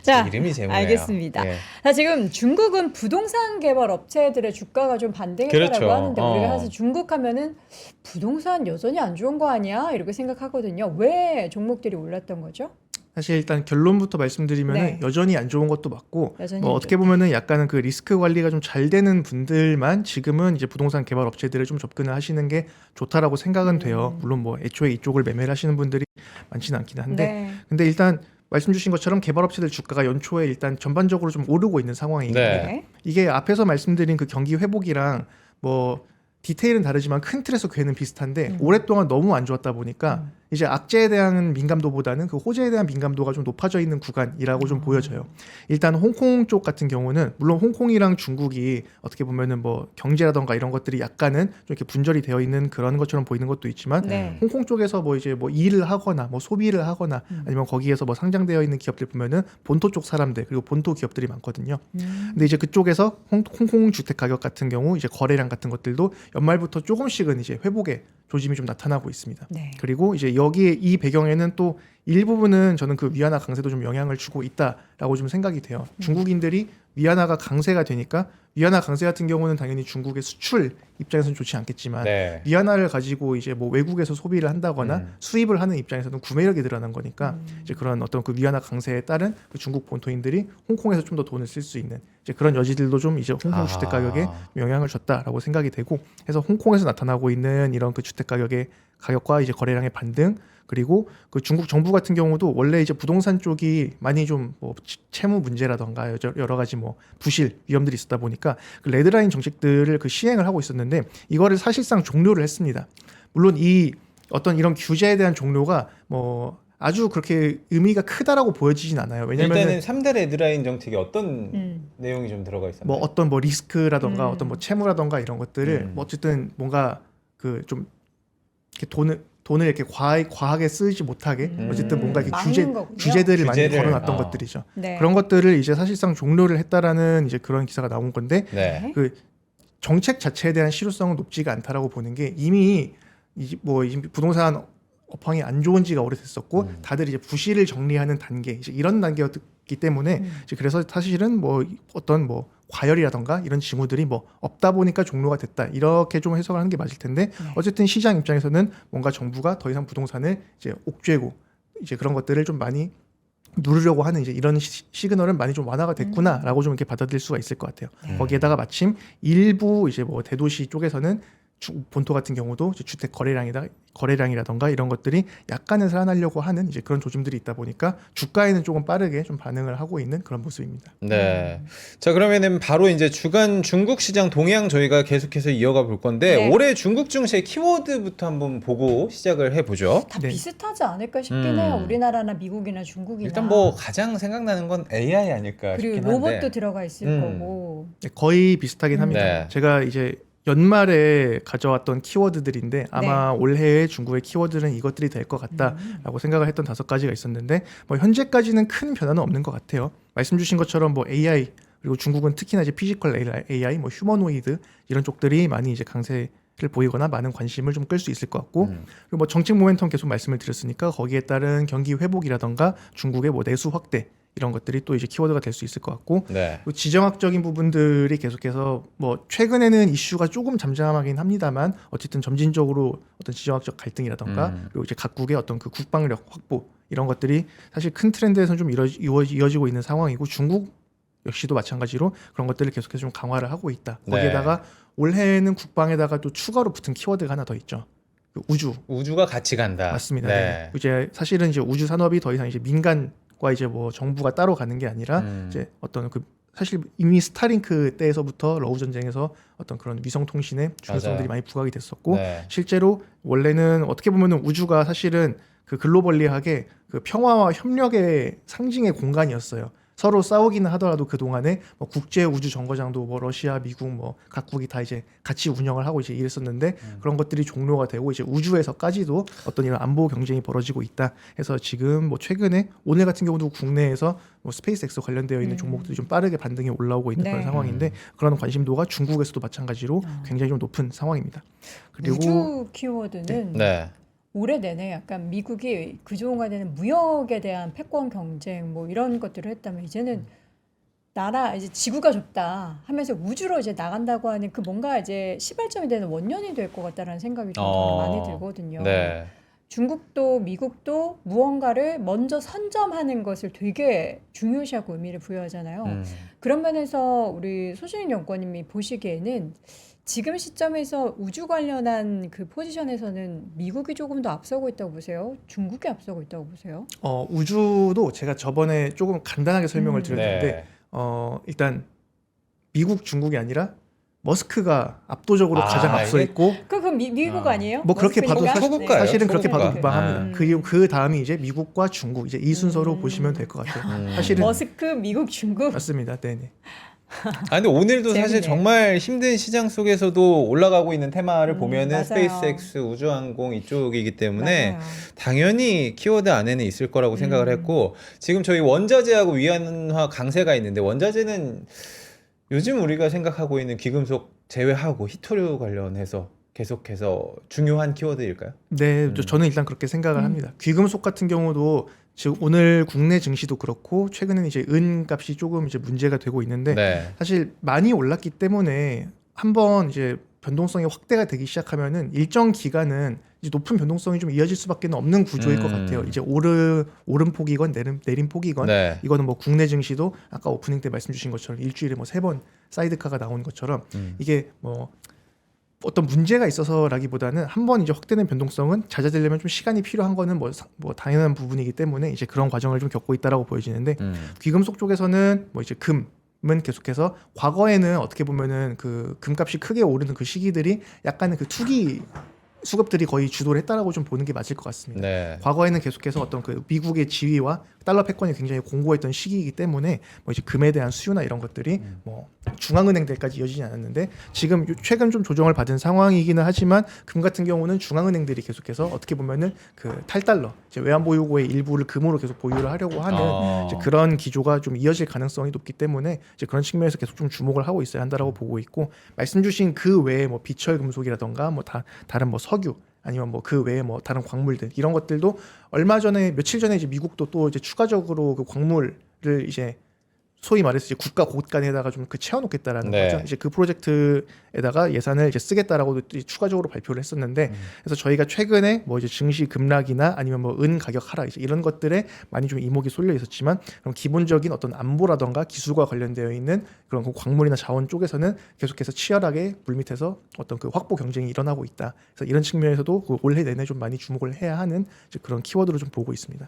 자, 제 이름이 재무예요. 알겠습니다. 예. 자, 지금 중국은 부동산 개발 업체들의 주가가 좀 반등했다라고 그렇죠. 하는데 우리가 사실 중국 하면은 부동산 여전히 안 좋은 거 아니야? 이렇게 생각하거든요. 왜 종목들이 올랐던 거죠? 사실 일단 결론부터 말씀드리면은 네. 여전히 안 좋은 것도 맞고 여전히 뭐 안 어떻게 보면은 약간은 그 리스크 관리가 좀 잘 되는 분들만 지금은 이제 부동산 개발 업체들을 좀 접근을 하시는 게 좋다라고 생각은 돼요. 물론 뭐 애초에 이쪽을 매매를 하시는 분들이 많지는 않긴 한데 네. 근데 일단 말씀 주신 것처럼 개발업체들 주가가 연초에 일단 전반적으로 좀 오르고 있는 상황이에요. 네. 네. 이게 앞에서 말씀드린 그 경기 회복이랑 뭐 디테일은 다르지만 큰 틀에서 궤는 비슷한데 오랫동안 너무 안 좋았다 보니까 이제 악재에 대한 민감도보다는 그 호재에 대한 민감도가 좀 높아져 있는 구간이라고 좀 보여져요. 일단 홍콩 쪽 같은 경우는 물론 홍콩이랑 중국이 어떻게 보면은 뭐 경제라던가 이런 것들이 약간은 좀 이렇게 분절이 되어 있는 그런 것처럼 보이는 것도 있지만 네. 홍콩 쪽에서 뭐 이제 뭐 일을 하거나 뭐 소비를 하거나 아니면 거기에서 뭐 상장되어 있는 기업들 보면은 본토 쪽 사람들 그리고 본토 기업들이 많거든요. 근데 이제 그쪽에서 홍콩 주택 가격 같은 경우 이제 거래량 같은 것들도 연말부터 조금씩은 이제 회복의 조짐이 좀 나타나고 있습니다. 네. 그리고 이제 여기에 이 배경에는 또 일부분은 저는 그 위안화 강세도 좀 영향을 주고 있다라고 좀 생각이 돼요. 중국인들이 위안화가 강세가 되니까 위안화 강세 같은 경우는 당연히 중국의 수출 입장에서는 좋지 않겠지만 네. 위안화를 가지고 이제 뭐 외국에서 소비를 한다거나 수입을 하는 입장에서는 구매력이 늘어난 거니까 이제 그런 어떤 그 위안화 강세에 따른 그 중국 본토인들이 홍콩에서 좀 더 돈을 쓸 수 있는 이제 그런 여지들도 좀 이제 홍콩 아. 주택 가격에 영향을 줬다라고 생각이 되고 해서 홍콩에서 나타나고 있는 이런 그 주택 가격의 가격과 이제 거래량의 반등 그리고 그 중국 정부 같은 경우도 원래 이제 부동산 쪽이 많이 좀 뭐 채무 문제라던가 여러 가지 뭐 부실 위험들이 있었다 보니까 그 레드라인 정책들을 그 시행을 하고 있었는데 이거를 사실상 종료를 했습니다. 물론 이 어떤 이런 규제에 대한 종료가 뭐 아주 그렇게 의미가 크다라고 보여지진 않아요. 왜냐면은 일단은 3대 레드라인 정책이 어떤 내용이 좀 들어가 있었나요? 뭐 어떤 뭐 리스크라던가 어떤 뭐 채무라던가 이런 것들을 뭐 어쨌든 뭔가 그 좀 이렇게 돈을 이렇게 과하게 쓰지 못하게 어쨌든 뭔가 이렇게 막는 거군요. 규제들을 많이 규제를, 걸어놨던 것들이죠. 네. 그런 것들을 이제 사실상 종료를 했다라는 이제 그런 기사가 나온 건데 네. 그 정책 자체에 대한 실효성은 높지가 않다라고 보는 게 이미 이제 부동산 업황이 안 좋은 지가 오래됐었고 다들 이제 부실을 정리하는 단계 이제 이런 단계였기 때문에 이제 그래서 사실은 뭐 어떤 뭐 과열이라던가 이런 징후들이 뭐 없다 보니까 종료가 됐다 이렇게 좀 해석을 하는 게 맞을 텐데 어쨌든 시장 입장에서는 뭔가 정부가 더 이상 부동산을 이제 옥죄고 이제 그런 것들을 좀 많이 누르려고 하는 이제 이런 시그널은 많이 좀 완화가 됐구나라고 좀 이렇게 받아들일 수가 있을 것 같아요. 거기에다가 마침 일부 이제 뭐 대도시 쪽에서는 본토 같은 경우도 이제 주택 거래량이라던가 이런 것들이 약간은 살아나려고 하는 이제 그런 조짐들이 있다 보니까 주가에는 조금 빠르게 좀 반응을 하고 있는 그런 모습입니다. 네. 자, 그러면은 바로 이제 주간 중국 시장 동향 저희가 계속해서 이어가 볼 건데 네. 올해 중국 증시의 키워드부터 한번 보고 시작을 해 보죠. 다 네. 비슷하지 않을까 싶긴 해요. 우리나라나 미국이나 중국이나. 일단 뭐 가장 생각나는 건 AI 아닐까 그리고 싶긴 로봇도 한데. 들어가 있을 거고. 네, 거의 비슷하긴 합니다. 네. 제가 이제 연말에 가져왔던 키워드들인데 아마 올해의 중국의 키워드는 이것들이 될 것 같다라고 생각을 했던 5가지가 있었는데 뭐 현재까지는 큰 변화는 없는 것 같아요. 말씀 주신 것처럼 뭐 AI 그리고 중국은 특히나 이제 피지컬 AI, 뭐 휴머노이드 이런 쪽들이 많이 이제 강세를 보이거나 많은 관심을 좀 끌 수 있을 것 같고 그리고 뭐 정책 모멘텀 계속 말씀을 드렸으니까 거기에 따른 경기 회복이라던가 중국의 뭐 내수 확대 이런 것들이 또 이제 키워드가 될 수 있을 것 같고 네. 또 지정학적인 부분들이 계속해서 뭐 최근에는 이슈가 조금 잠잠하긴 합니다만 어쨌든 점진적으로 어떤 지정학적 갈등이라던가 그리고 이제 각국의 어떤 그 국방력 확보 이런 것들이 사실 큰 트렌드에서는 좀 이어지고 있는 상황이고 중국 역시도 마찬가지로 그런 것들을 계속해서 좀 강화를 하고 있다. 거기에다가 올해는 국방에다가 또 추가로 붙은 키워드가 하나 더 있죠. 그 우주. 우주가 같이 간다. 맞습니다. 네. 네. 이제 사실은 이제 우주 산업이 더 이상 이제 민간과 이제 뭐 정부가 따로 가는 게 아니라 이제 어떤 그 사실 이미 스타링크 때에서부터 러우 전쟁에서 어떤 그런 위성 통신의 중요성들이 맞아요. 많이 부각이 됐었고 네. 실제로 원래는 어떻게 보면은 우주가 사실은 그 글로벌리하게 그 평화와 협력의 상징의 공간이었어요. 서로 싸우기는 하더라도 그 동안에 뭐 국제 우주 정거장도 뭐 러시아, 미국 뭐 각국이 다 이제 같이 운영을 하고 이제 이랬었는데 그런 것들이 종료가 되고 이제 우주에서까지도 어떤 이런 안보 경쟁이 벌어지고 있다. 해서 지금 뭐 최근에 오늘 같은 경우도 국내에서 뭐 스페이스X 관련되어 있는 종목들이 좀 빠르게 반등이 올라오고 있는 네. 그런 상황인데 그런 관심도가 중국에서도 마찬가지로 굉장히 좀 높은 상황입니다. 그리고 우주 키워드는 네. 올해 내내 약간 미국이 그동안에는 무역에 대한 패권 경쟁 뭐 이런 것들을 했다면 이제는 나라 이제 지구가 좁다 하면서 우주로 이제 나간다고 하는 그 뭔가 이제 시발점이 되는 원년이 될 것 같다라는 생각이 좀 저는 많이 들거든요. 네. 중국도 미국도 무언가를 먼저 선점하는 것을 되게 중요시하고 의미를 부여하잖아요. 그런 면에서 우리 소신인 연구원님이 보시기에는 지금 시점에서 우주 관련한 그 포지션에서는 미국이 조금 더 앞서고 있다고 보세요? 중국이 앞서고 있다고 보세요? 우주도 제가 저번에 조금 간단하게 설명을 드렸는데 네. 일단 미국, 중국이 아니라 머스크가 압도적으로 가장 앞서 이게- 있고 그럼 미국 아니에요? 뭐 그렇게 봐도 머스크니까? 초국가예요. 사실은 그렇게 봐도 초국가. 무방합니다. 그 다음이 이제 미국과 중국 이제 이 순서로 보시면 될 것 같아요. 사실은 머스크, 미국, 중국. 맞습니다. 네네. 아 근데 오늘도 사실 재밌네요. 정말 힘든 시장 속에서도 올라가고 있는 테마를 보면은 맞아요. 스페이스X 우주항공 이쪽이기 때문에 맞아요. 당연히 키워드 안에는 있을 거라고 생각을 했고 지금 저희 원자재하고 위안화 강세가 있는데 원자재는 요즘 우리가 생각하고 있는 귀금속 제외하고 히토류 관련해서 계속해서 중요한 키워드일까요? 네, 저는 일단 그렇게 생각을 합니다. 귀금속 같은 경우도 지금 오늘 국내 증시도 그렇고 최근에는 이제 은 값이 조금 이제 문제가 되고 있는데 네. 사실 많이 올랐기 때문에 한번 이제 변동성이 확대가 되기 시작하면은 일정 기간은 이제 높은 변동성이 좀 이어질 수밖에 없는 구조일 것 같아요. 이제 오른 폭이건 내린 폭이건 네. 이거는 뭐 국내 증시도 아까 오프닝 때 말씀 주신 것처럼 일주일에 뭐 3번 사이드카가 나온 것처럼 이게 뭐 어떤 문제가 있어서라기보다는 한번 이제 확대된 변동성은 잦아들려면 좀 시간이 필요한 거는 뭐 당연한 부분이기 때문에 이제 그런 과정을 좀 겪고 있다라고 보여지는데 귀금속 쪽에서는 뭐 이제 금은 계속해서 과거에는 어떻게 보면은 그 금값이 크게 오르는 그 시기들이 약간은 그 투기 수급들이 거의 주도를 했다라고 좀 보는 게 맞을 것 같습니다. 네. 과거에는 계속해서 어떤 그 미국의 지위와 달러 패권이 굉장히 공고했던 시기이기 때문에 뭐 이제 금에 대한 수요나 이런 것들이 뭐 중앙은행들까지 이어지지 않았는데 지금 최근 좀 조정을 받은 상황이기는 하지만 금 같은 경우는 중앙은행들이 계속해서 어떻게 보면은 그 탈달러 이제 외환 보유고의 일부를 금으로 계속 보유를 하려고 하는 이제 그런 기조가 좀 이어질 가능성이 높기 때문에 이제 그런 측면에서 계속 좀 주목을 하고 있어야 한다라고 보고 있고 말씀 주신 그 외에 뭐 비철 금속이라던가 뭐 다른 뭐 석유 아니면 뭐 그 외에 뭐 다른 광물들 이런 것들도 얼마 전에 며칠 전에 이제 미국도 또 이제 추가적으로 그 광물을 이제 소위 말해서 이제 국가 곳간에다가 좀 그 채워놓겠다라는 네. 거죠. 이제 그 프로젝트에다가 예산을 이제 쓰겠다라고 추가적으로 발표를 했었는데, 그래서 저희가 최근에 뭐 이제 증시 급락이나 아니면 뭐 은 가격 하락 이제 이런 것들에 많이 좀 이목이 쏠려 있었지만, 그럼 기본적인 어떤 안보라던가 기술과 관련되어 있는 그런 그 광물이나 자원 쪽에서는 계속해서 치열하게 물밑에서 어떤 그 확보 경쟁이 일어나고 있다. 그래서 이런 측면에서도 그 올해 내내 좀 많이 주목을 해야 하는 이제 그런 키워드로 좀 보고 있습니다.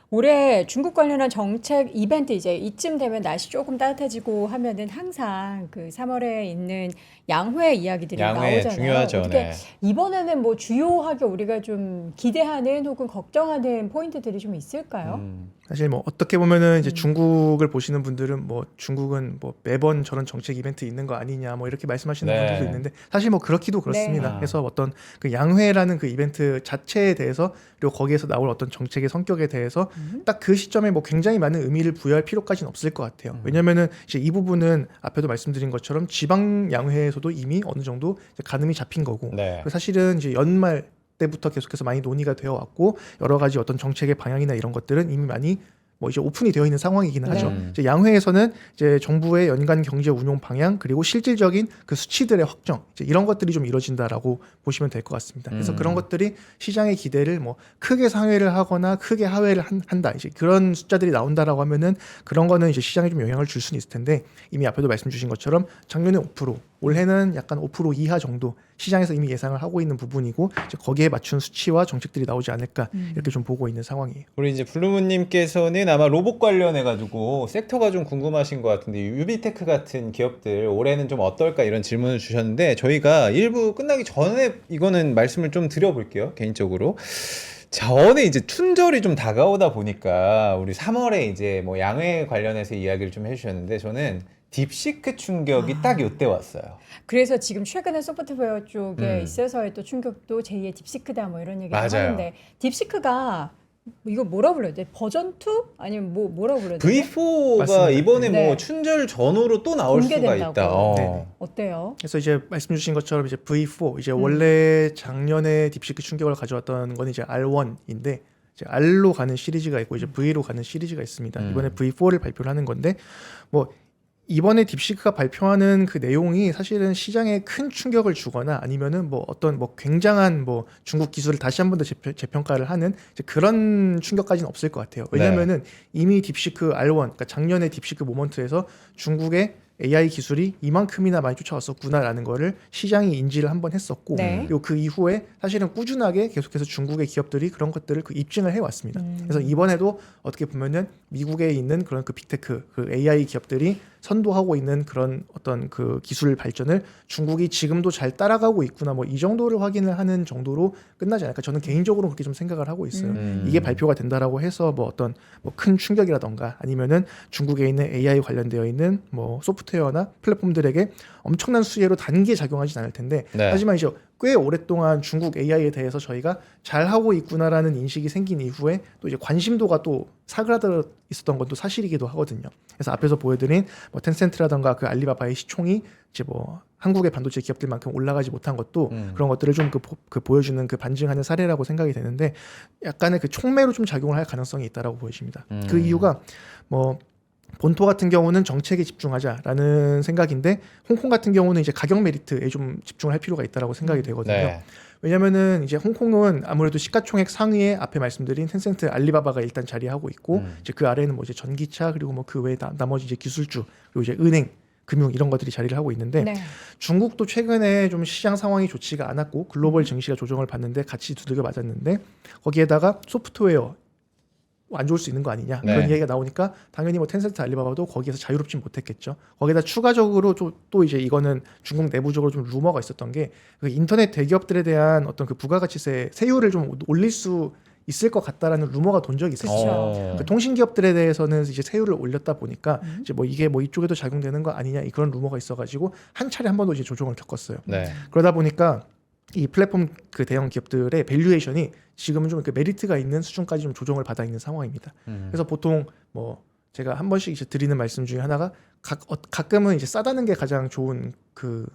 올해 중국 관련한 정책 이벤트 이제 이쯤 되면 날씨 조금 따뜻해지고 하면은 항상 그 3월에 있는 양회 이야기들이 양회 나오잖아요. 중요하죠. 어떻게 네. 이번에는 뭐 주요하게 우리가 좀 기대하는 혹은 걱정하는 포인트들이 좀 있을까요? 사실 뭐 어떻게 보면은 이제 중국을 보시는 분들은 뭐 중국은 뭐 매번 저런 정책 이벤트 있는 거 아니냐 뭐 이렇게 말씀하시는 네. 분들도 있는데 사실 뭐 그렇기도 그렇습니다. 네. 그래서 어떤 그 양회라는 그 이벤트 자체에 대해서 그리고 거기에서 나올 어떤 정책의 성격에 대해서 딱 그 시점에 뭐 굉장히 많은 의미를 부여할 필요까지는 없을 것 같아요. 왜냐면은 이제 이 부분은 앞에도 말씀드린 것처럼 지방 양회에서도 이미 어느 정도 이제 가늠이 잡힌 거고 네. 그리고 사실은 이제 연말 때부터 계속해서 많이 논의가 되어 왔고 여러 가지 어떤 정책의 방향이나 이런 것들은 이미 많이 뭐 이제 오픈이 되어 있는 상황이기는 하죠. 네. 이제 양회에서는 이제 정부의 연간 경제 운용 방향 그리고 실질적인 그 수치들의 확정 이제 이런 것들이 좀 이루어진다라고 보시면 될 것 같습니다. 그래서 그런 것들이 시장의 기대를 뭐 크게 상회를 하거나 크게 하회를 한다 이제 그런 숫자들이 나온다라고 하면은 그런 거는 이제 시장에 좀 영향을 줄 수는 있을 텐데 이미 앞에도 말씀 주신 것처럼 작년에 5% 올해는 약간 5% 이하 정도 시장에서 이미 예상을 하고 있는 부분이고 이제 거기에 맞춘 수치와 정책들이 나오지 않을까 이렇게 좀 보고 있는 상황이에요. 우리 이제 블루문님께서는 아마 로봇 관련해 가지고 섹터가 좀 궁금하신 것 같은데 유비테크 같은 기업들 올해는 좀 어떨까 이런 질문을 주셨는데 저희가 일부 끝나기 전에 이거는 말씀을 좀 드려볼게요 개인적으로. 전에 이제 춘절이 좀 다가오다 보니까 우리 3월에 이제 뭐 양회 관련해서 이야기를 좀 해주셨는데 저는 딥시크 충격이 딱 이때 왔어요. 그래서 지금 최근에 소프트웨어 쪽에 음. 있어서의 또 충격도 제2의 딥시크다 뭐 이런 얘기를 맞아요. 하는데 딥시크가 이거 뭐라 불러야 돼? 버전 2? 아니면 뭐라 불러야 돼? V4가 맞습니다. 이번에 네. 뭐 춘절 전후로 또 나올 수가 공개된다고. 있다. 네네. 어때요? 그래서 이제 말씀 주신 것처럼 이제 V4 이제 원래 작년에 딥시크 충격을 가져왔던 건 이제 R1인데 이제 R로 가는 시리즈가 있고 이제 V로 가는 시리즈가 있습니다. 이번에 V4를 발표를 하는 건데 뭐 이번에 딥시크가 발표하는 그 내용이 사실은 시장에 큰 충격을 주거나 아니면은 뭐 어떤 뭐 굉장한 뭐 중국 기술을 다시 한 번 더 재평가를 하는 이제 그런 충격까지는 없을 것 같아요. 왜냐면은 이미 딥시크 R1 그러니까 작년에 딥시크 모먼트에서 중국의 AI 기술이 이만큼이나 많이 쫓아왔었구나라는 거를 시장이 인지를 한번 했었고 네. 그리고 그 이후에 사실은 꾸준하게 계속해서 중국의 기업들이 그런 것들을 그 입증을 해왔습니다. 그래서 이번에도 어떻게 보면은 미국에 있는 그런 그 빅테크 그 AI 기업들이 선도하고 있는 그런 어떤 그 기술 발전을 중국이 지금도 잘 따라가고 있구나 뭐 이 정도를 확인을 하는 정도로 끝나지 않을까 저는 개인적으로 그렇게 좀 생각을 하고 있어요. 이게 발표가 된다라고 해서 뭐 어떤 뭐 큰 충격이라던가 아니면은 중국에 있는 AI 관련되어 있는 뭐 소프트웨어나 플랫폼들에게 엄청난 수혜로 단기에 작용하진 않을 텐데 네. 하지만 이제 꽤 오랫동안 중국 AI에 대해서 저희가 잘 하고 있구나라는 인식이 생긴 이후에 또 이제 관심도가 또 사그라들어 있었던 것도 사실이기도 하거든요. 그래서 앞에서 보여드린 뭐 텐센트라던가 그 알리바바의 시총이 이제 뭐 한국의 반도체 기업들만큼 올라가지 못한 것도 그런 것들을 좀 그 보여주는 그 반증하는 사례라고 생각이 되는데 약간의 그 촉매로 좀 작용을 할 가능성이 있다라고 보여집니다. 그 이유가 뭐 본토 같은 경우는 정책에 집중하자라는 생각인데 홍콩 같은 경우는 이제 가격 메리트에 좀 집중을 할 필요가 있다라고 생각이 되거든요. 네. 왜냐면은 이제 홍콩은 아무래도 시가총액 상위에 앞에 말씀드린 텐센트, 알리바바가 일단 자리하고 있고 이제 그 아래는 뭐 이제 전기차 그리고 뭐 그 외에 나머지 이제 기술주 그리고 이제 은행 금융 이런 것들이 자리를 하고 있는데 네. 중국도 최근에 좀 시장 상황이 좋지가 않았고 글로벌 증시가 조정을 받는데 같이 두들겨 맞았는데 거기에다가 소프트웨어 안 좋을 수 있는 거 아니냐 네. 그런 얘기가 나오니까 당연히 뭐 텐센트 알리바바도 거기에서 자유롭진 못했겠죠. 거기다 추가적으로 또 이제 이거는 중국 내부적으로 좀 루머가 있었던 게 그 인터넷 대기업들에 대한 어떤 그 부가가치세 세율을 좀 올릴 수 있을 것 같다라는 루머가 돈 적이 있었어요. 그렇죠. 그 통신 기업들에 대해서는 이제 세율을 올렸다 보니까 이제 뭐 이게 뭐 이쪽에도 작용되는 거 아니냐 그런 루머가 있어가지고 한 차례 한 번도 이제 조정을 겪었어요. 네. 그러다 보니까 이 플랫폼 그 대형 기업들의 밸류에이션이 지금은 좀 그 메리트가 있는 수준까지 좀 조정을 받아 있는 상황입니다. 그래서 보통 뭐 제가 한 번씩 이제 드리는 말씀 중에 하나가 가끔은 이제 싸다는 게 가장 좋은 그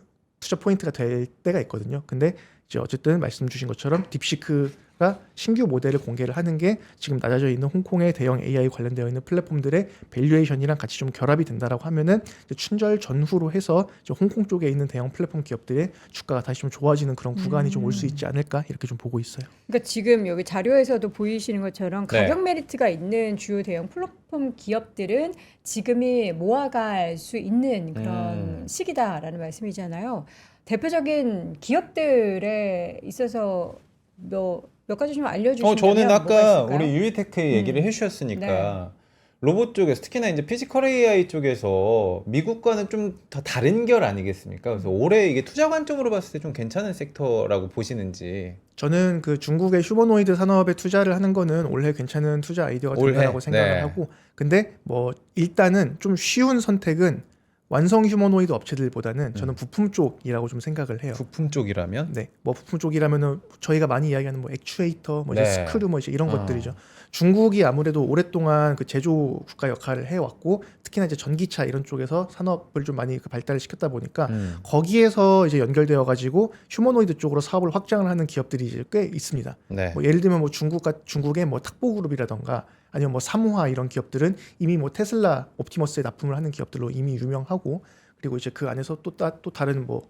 투자 포인트가 될 때가 있거든요. 근데 이제 어쨌든 말씀 주신 것처럼 딥시크가 신규 모델을 공개를 하는 게 지금 낮아져 있는 홍콩의 대형 AI 관련되어 있는 플랫폼들의 밸류에이션이랑 같이 좀 결합이 된다라고 하면은 이제 춘절 전후로 해서 이제 홍콩 쪽에 있는 대형 플랫폼 기업들의 주가가 다시 좀 좋아지는 그런 구간이 좀 올 수 있지 않을까 이렇게 좀 보고 있어요. 그러니까 지금 여기 자료에서도 보이시는 것처럼 네. 가격 메리트가 있는 주요 대형 플랫폼 기업들은 지금이 모아갈 수 있는 그런 시기다라는 말씀이잖아요. 대표적인 기업들에 있어서 몇 가지 좀 알려주시면 저는 아까 뭐가 있을까요? 우리 유이테크 얘기를 해주셨으니까 네. 로봇 쪽에서 특히나 이제 피지컬 AI 쪽에서 미국과는 좀 더 다른 결 아니겠습니까? 그래서 올해 이게 투자 관점으로 봤을 때 좀 괜찮은 섹터라고 보시는지. 저는 그 중국의 휴머노이드 산업에 투자를 하는 거는 올해 괜찮은 투자 아이디어가 올해? 된다라고 생각을 네. 하고 근데 뭐 일단은 좀 쉬운 선택은 완성 휴머노이드 업체들보다는 저는 부품 쪽이라고 좀 생각을 해요. 부품 쪽이라면? 네, 뭐 부품 쪽이라면은 저희가 많이 이야기하는 뭐 액추에이터, 뭐 이제 네. 스크류, 뭐 이제 이런 것들이죠. 중국이 아무래도 오랫동안 그 제조 국가 역할을 해왔고 특히나 이제 전기차 이런 쪽에서 산업을 좀 많이 그 발달을 시켰다 보니까 거기에서 이제 연결되어 가지고 휴머노이드 쪽으로 사업을 확장을 하는 기업들이 이제 꽤 있습니다. 네. 뭐 예를 들면 뭐 중국의 뭐 탁보그룹이라던가 아니면 뭐 삼화 이런 기업들은 이미 뭐 테슬라, 옵티머스에 납품을 하는 기업들로 이미 유명하고 그리고 이제 그 안에서 또 다른 뭐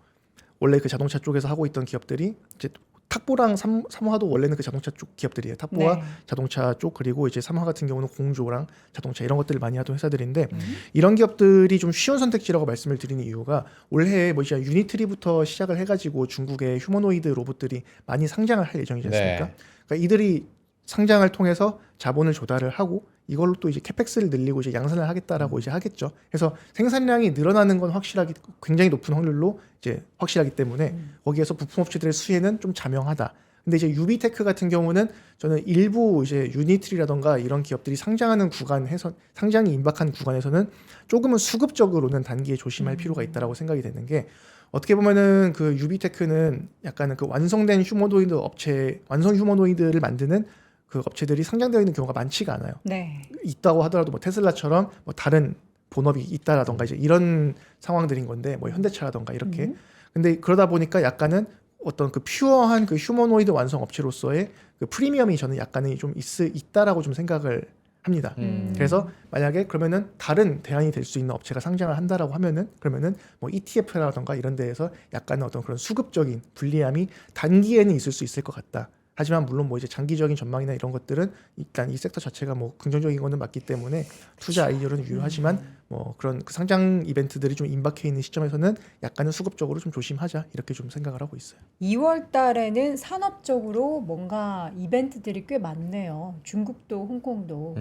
원래 그 자동차 쪽에서 하고 있던 기업들이 이제 탁보랑 삼화도 원래는 그 자동차 쪽 기업들이에요. 탁보와 네. 자동차 쪽 그리고 이제 삼화 같은 경우는 공조랑 자동차 이런 것들을 많이 하던 회사들인데 이런 기업들이 좀 쉬운 선택지라고 말씀을 드리는 이유가 올해 뭐 이제 유니트리부터 시작을 해가지고 중국의 휴머노이드 로봇들이 많이 상장을 할 예정이지 않습니까? 네. 그러니까 이들이 상장을 통해서 자본을 조달을 하고 이걸로 또 이제 캐펙스를 늘리고 이제 양산을 하겠다라고 이제 하겠죠. 그래서 생산량이 늘어나는 건 확실하게 굉장히 높은 확률로 이제 확실하기 때문에 거기에서 부품업체들의 수혜는 좀 자명하다. 근데 이제 유비테크 같은 경우는 저는 일부 이제 유니트리라던가 이런 기업들이 상장하는 구간에서 상장이 임박한 구간에서는 조금은 수급적으로는 단기에 조심할 필요가 있다라고 생각이 되는 게 어떻게 보면은 그 유비테크는 약간은 그 완성된 휴머노이드 업체, 완성 휴머노이드를 만드는 그 업체들이 상장되어 있는 경우가 많지가 않아요. 네. 있다고 하더라도 뭐 테슬라처럼 뭐 다른 본업이 있다라던가 이제 이런 상황들인 건데 뭐 현대차라던가 이렇게. 근데 그러다 보니까 약간은 어떤 그 퓨어한 그 휴머노이드 완성 업체로서의 그 프리미엄이 저는 약간은 좀 있다라고 좀 생각을 합니다. 그래서 만약에 그러면은 다른 대안이 될 수 있는 업체가 상장을 한다라고 하면은 그러면은 뭐 ETF라던가 이런 데에서 약간의 어떤 그런 수급적인 불리함이 단기에는 있을 수 있을 것 같다. 하지만 물론 뭐 이제 장기적인 전망이나 이런 것들은 일단 이 섹터 자체가 뭐 긍정적인 거는 맞기 때문에 투자 아이디어는 유효하지만 뭐 그런 그 상장 이벤트들이 좀 임박해 있는 시점에서는 약간은 수급적으로 좀 조심하자 이렇게 좀 생각을 하고 있어요. 2월 달에는 산업적으로 뭔가 이벤트들이 꽤 많네요. 중국도 홍콩도.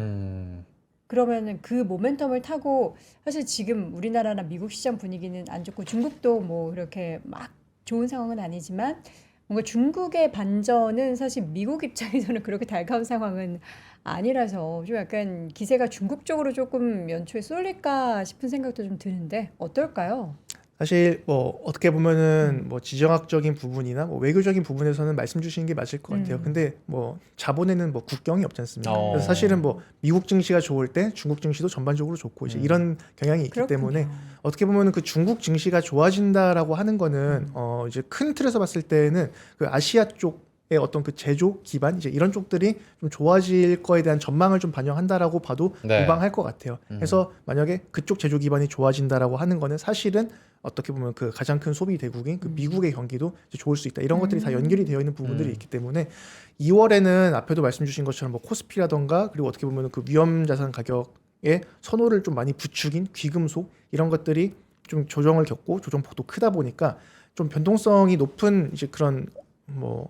그러면은 그 모멘텀을 타고 사실 지금 우리나라나 미국 시장 분위기는 안 좋고 중국도 뭐 이렇게 막 좋은 상황은 아니지만 뭔가 중국의 반전은 사실 미국 입장에서는 그렇게 달가운 상황은 아니라서 좀 약간 기세가 중국 쪽으로 조금 연초에 쏠릴까 싶은 생각도 좀 드는데 어떨까요? 사실 뭐 어떻게 보면은 뭐 지정학적인 부분이나 뭐 외교적인 부분에서는 말씀 주시는 게 맞을 것 같아요. 근데 뭐 자본에는 뭐 국경이 없지 않습니까? 그래서 사실은 뭐 미국 증시가 좋을 때 중국 증시도 전반적으로 좋고 이제 이런 경향이 있기 그렇군요. 때문에 어떻게 보면은 그 중국 증시가 좋아진다라고 하는 거는 이제 큰 틀에서 봤을 때는 그 아시아 쪽의 어떤 그 제조 기반 이제 이런 쪽들이 좀 좋아질 거에 대한 전망을 좀 반영한다라고 봐도 네. 무방할 것 같아요. 그래서 만약에 그쪽 제조 기반이 좋아진다라고 하는 거는 사실은 어떻게 보면 그 가장 큰 소비 대국인 그 미국의 경기도 이제 좋을 수 있다. 이런 것들이 다 연결이 되어 있는 부분들이 있기 때문에 2월에는 앞에도 말씀 주신 것처럼 뭐 코스피라던가 그리고 어떻게 보면 그 위험 자산 가격의 선호를 좀 많이 부추긴 귀금속 이런 것들이 좀 조정을 겪고 조정폭도 크다 보니까 좀 변동성이 높은 이제 그런 뭐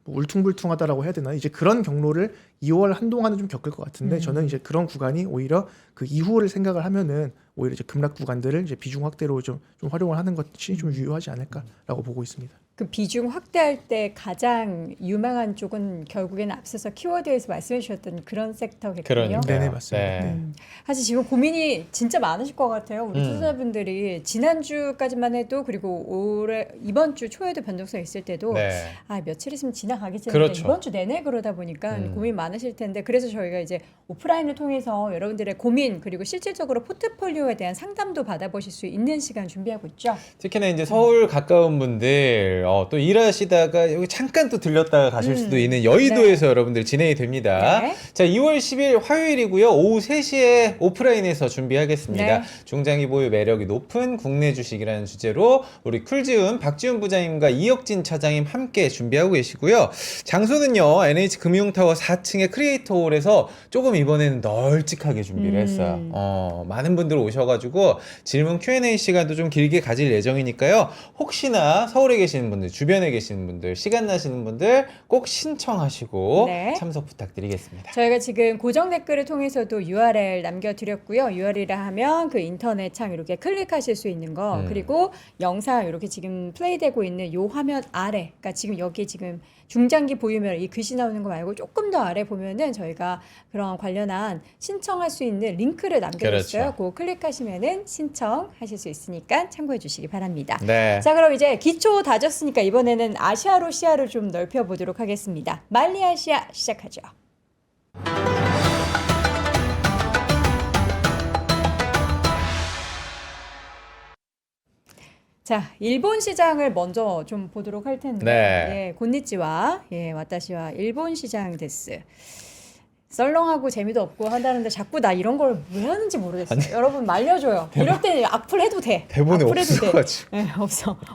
울퉁불퉁하다라고 해야 되나 이제 그런 경로를 2월 한동안은 좀 겪을 것 같은데 저는 이제 그런 구간이 오히려 그 이후를 생각을 하면은 오히려 이제 급락 구간들을 이제 비중 확대로 좀 활용을 하는 것이 좀 유효하지 않을까라고 보고 있습니다. 그 비중 확대할 때 가장 유망한 쪽은 결국에는 앞서서 키워드에서 말씀해 주셨던 그런 섹터겠군요. 그러니까요. 네네, 맞습니다. 네. 사실 지금 고민이 진짜 많으실 것 같아요. 우리 투자자분들이 지난주까지만 해도 그리고 올해 이번 주 초에도 변동성 있을 때도 네. 아 며칠 있으면 지나가겠지 했는데 그렇죠. 이번 주 내내 그러다 보니까 고민 많으실 텐데 그래서 저희가 이제 오프라인을 통해서 여러분들의 고민 그리고 실질적으로 포트폴리오에 대한 상담도 받아보실 수 있는 시간 준비하고 있죠. 특히나 이제 서울 가까운 분들 또 일하시다가 여기 잠깐 또 들렸다가 가실 수도 있는 여의도에서 여러분들 진행이 됩니다. 네. 자, 2월 10일 화요일이고요. 오후 3시에 오프라인에서 준비하겠습니다. 네. 중장기 보유 매력이 높은 국내 주식이라는 주제로 우리 쿨지움 박지훈 부장님과 이혁진 차장님 함께 준비하고 계시고요. 장소는요. NH금융타워 4층의 크리에이터홀에서 조금 이번에는 널찍하게 준비를 했어요. 많은 분들 오셔가지고 질문 Q&A 시간도 좀 길게 가질 예정이니까요. 혹시나 서울에 계시는 분들, 주변에 계시는 분들, 시간 나시는 분들 꼭 신청하시고 네. 참석 부탁드리겠습니다. 저희가 지금 고정 댓글을 통해서도 URL 남겨드렸고요. URL이라 하면 그 인터넷 창 이렇게 클릭하실 수 있는 거 그리고 영상 이렇게 지금 플레이되고 있는 요 화면 아래 그러니까 지금 여기 지금 중장기 보유면 이 글씨 나오는 거 말고 조금 더 아래 보면은 저희가 그런 관련한 신청할 수 있는 링크를 남겨줬어요. 그렇죠. 그거 클릭하시면은 신청하실 수 있으니까 참고해 주시기 바랍니다. 네. 자, 그럼 이제 기초 다졌으니까 이번에는 아시아로 시야를 좀 넓혀보도록 하겠습니다. 말리아시아 시작하죠. 자, 일본 시장을 먼저 좀 보도록 할 텐데, 네. 예, 곤니치와, 예, 와타시와 일본 시장 데스. 썰렁하고 재미도 없고 한다는데 자꾸 나 이런 걸 왜 하는지 모르겠어요. 여러분 말려줘요. 이럴 때 악플 해도 돼. 대본에 악플 해도 돼. 없어가지고. 네,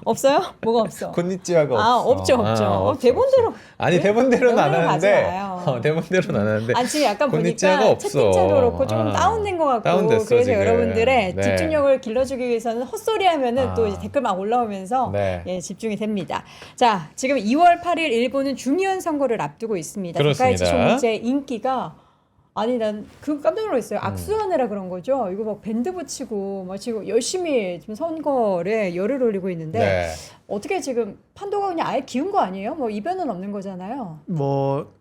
없어요? 뭐가 없어? 곤니찌와가 아, 없어. 없죠. 없어, 대본대로. 없어. 아니 왜? 대본대로는 안 대본대로 가지 하는데. 마요. 대본대로는 안 하는데. 아니 지금 약간 곤니찌와가 보니까 없어. 채팅창도 그렇고 좀 다운된 것 같고 다운됐어, 그래서 지금. 여러분들의 네. 집중력을 길러주기 위해서는 헛소리 하면은 또 이제 댓글 막 올라오면서 네. 예, 집중이 됩니다. 자, 지금 2월 8일 일본은 중요한 선거를 앞두고 있습니다. 그렇습니다. 다카이치 총재 인기가 아니 난 그 깜짝 놀랐어요. 악수하느라 그런 거죠. 이거 막 밴드 붙이고 막 지금 열심히 지금 선거에 열을 올리고 있는데 네. 어떻게 지금 판도가 그냥 아예 기운 거 아니에요? 뭐 이변은 없는 거잖아요. 뭐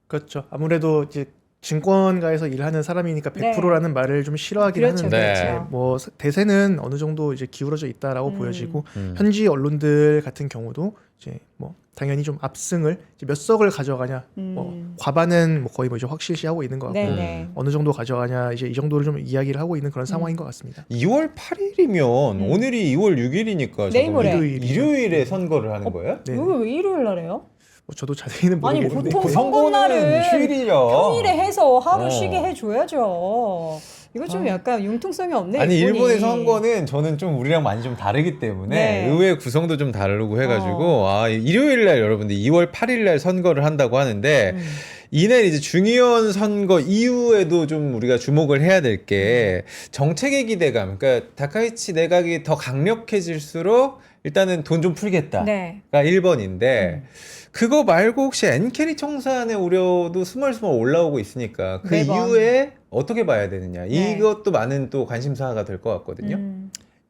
그렇죠. 아무래도 이제 증권가에서 일하는 사람이니까 네. 100%라는 말을 좀 싫어하긴 그렇죠, 하는데 그렇죠. 뭐 대세는 어느 정도 이제 기울어져 있다라고 보여지고 음. 현지 언론들 같은 경우도 이제 뭐 당연히 좀 압승을 이제 몇 석을 가져가냐 뭐 과반은 뭐 거의 뭐 이제 확실시하고 있는 것 같고 네네. 어느 정도 가져가냐 이제 이 정도를 좀 이야기를 하고 있는 그런 상황인 것 같습니다. 2월 8일이면 오늘이 2월 6일이니까 내일 모레. 일요일에 선거를 하는 거예요? 네. 이거 왜 일요일 날 해요? 뭐 저도 자세히는 아니 모르겠는데 보통 그 선거날은 선거는 휴일이죠. 평일에 해서 하루 어. 쉬게 해줘야죠. 이거 좀 약간 융통성이 없네. 아니 일본이. 일본의 선거는 저는 좀 우리랑 많이 좀 다르기 때문에 네. 의회 구성도 좀 다르고 해가지고 일요일 날 여러분들 2월 8일 날 선거를 한다고 하는데 이날 이제 중의원 선거 이후에도 좀 우리가 주목을 해야 될 게 정책의 기대감. 그러니까 다카이치 내각이 더 강력해질수록 일단은 돈 좀 풀겠다가 네. 1번인데 그거 말고 혹시 엔캐리 청산의 우려도 스멀스멀 올라오고 있으니까 그 매번. 이후에 어떻게 봐야 되느냐 네. 이것도 많은 또 관심사가 될 것 같거든요.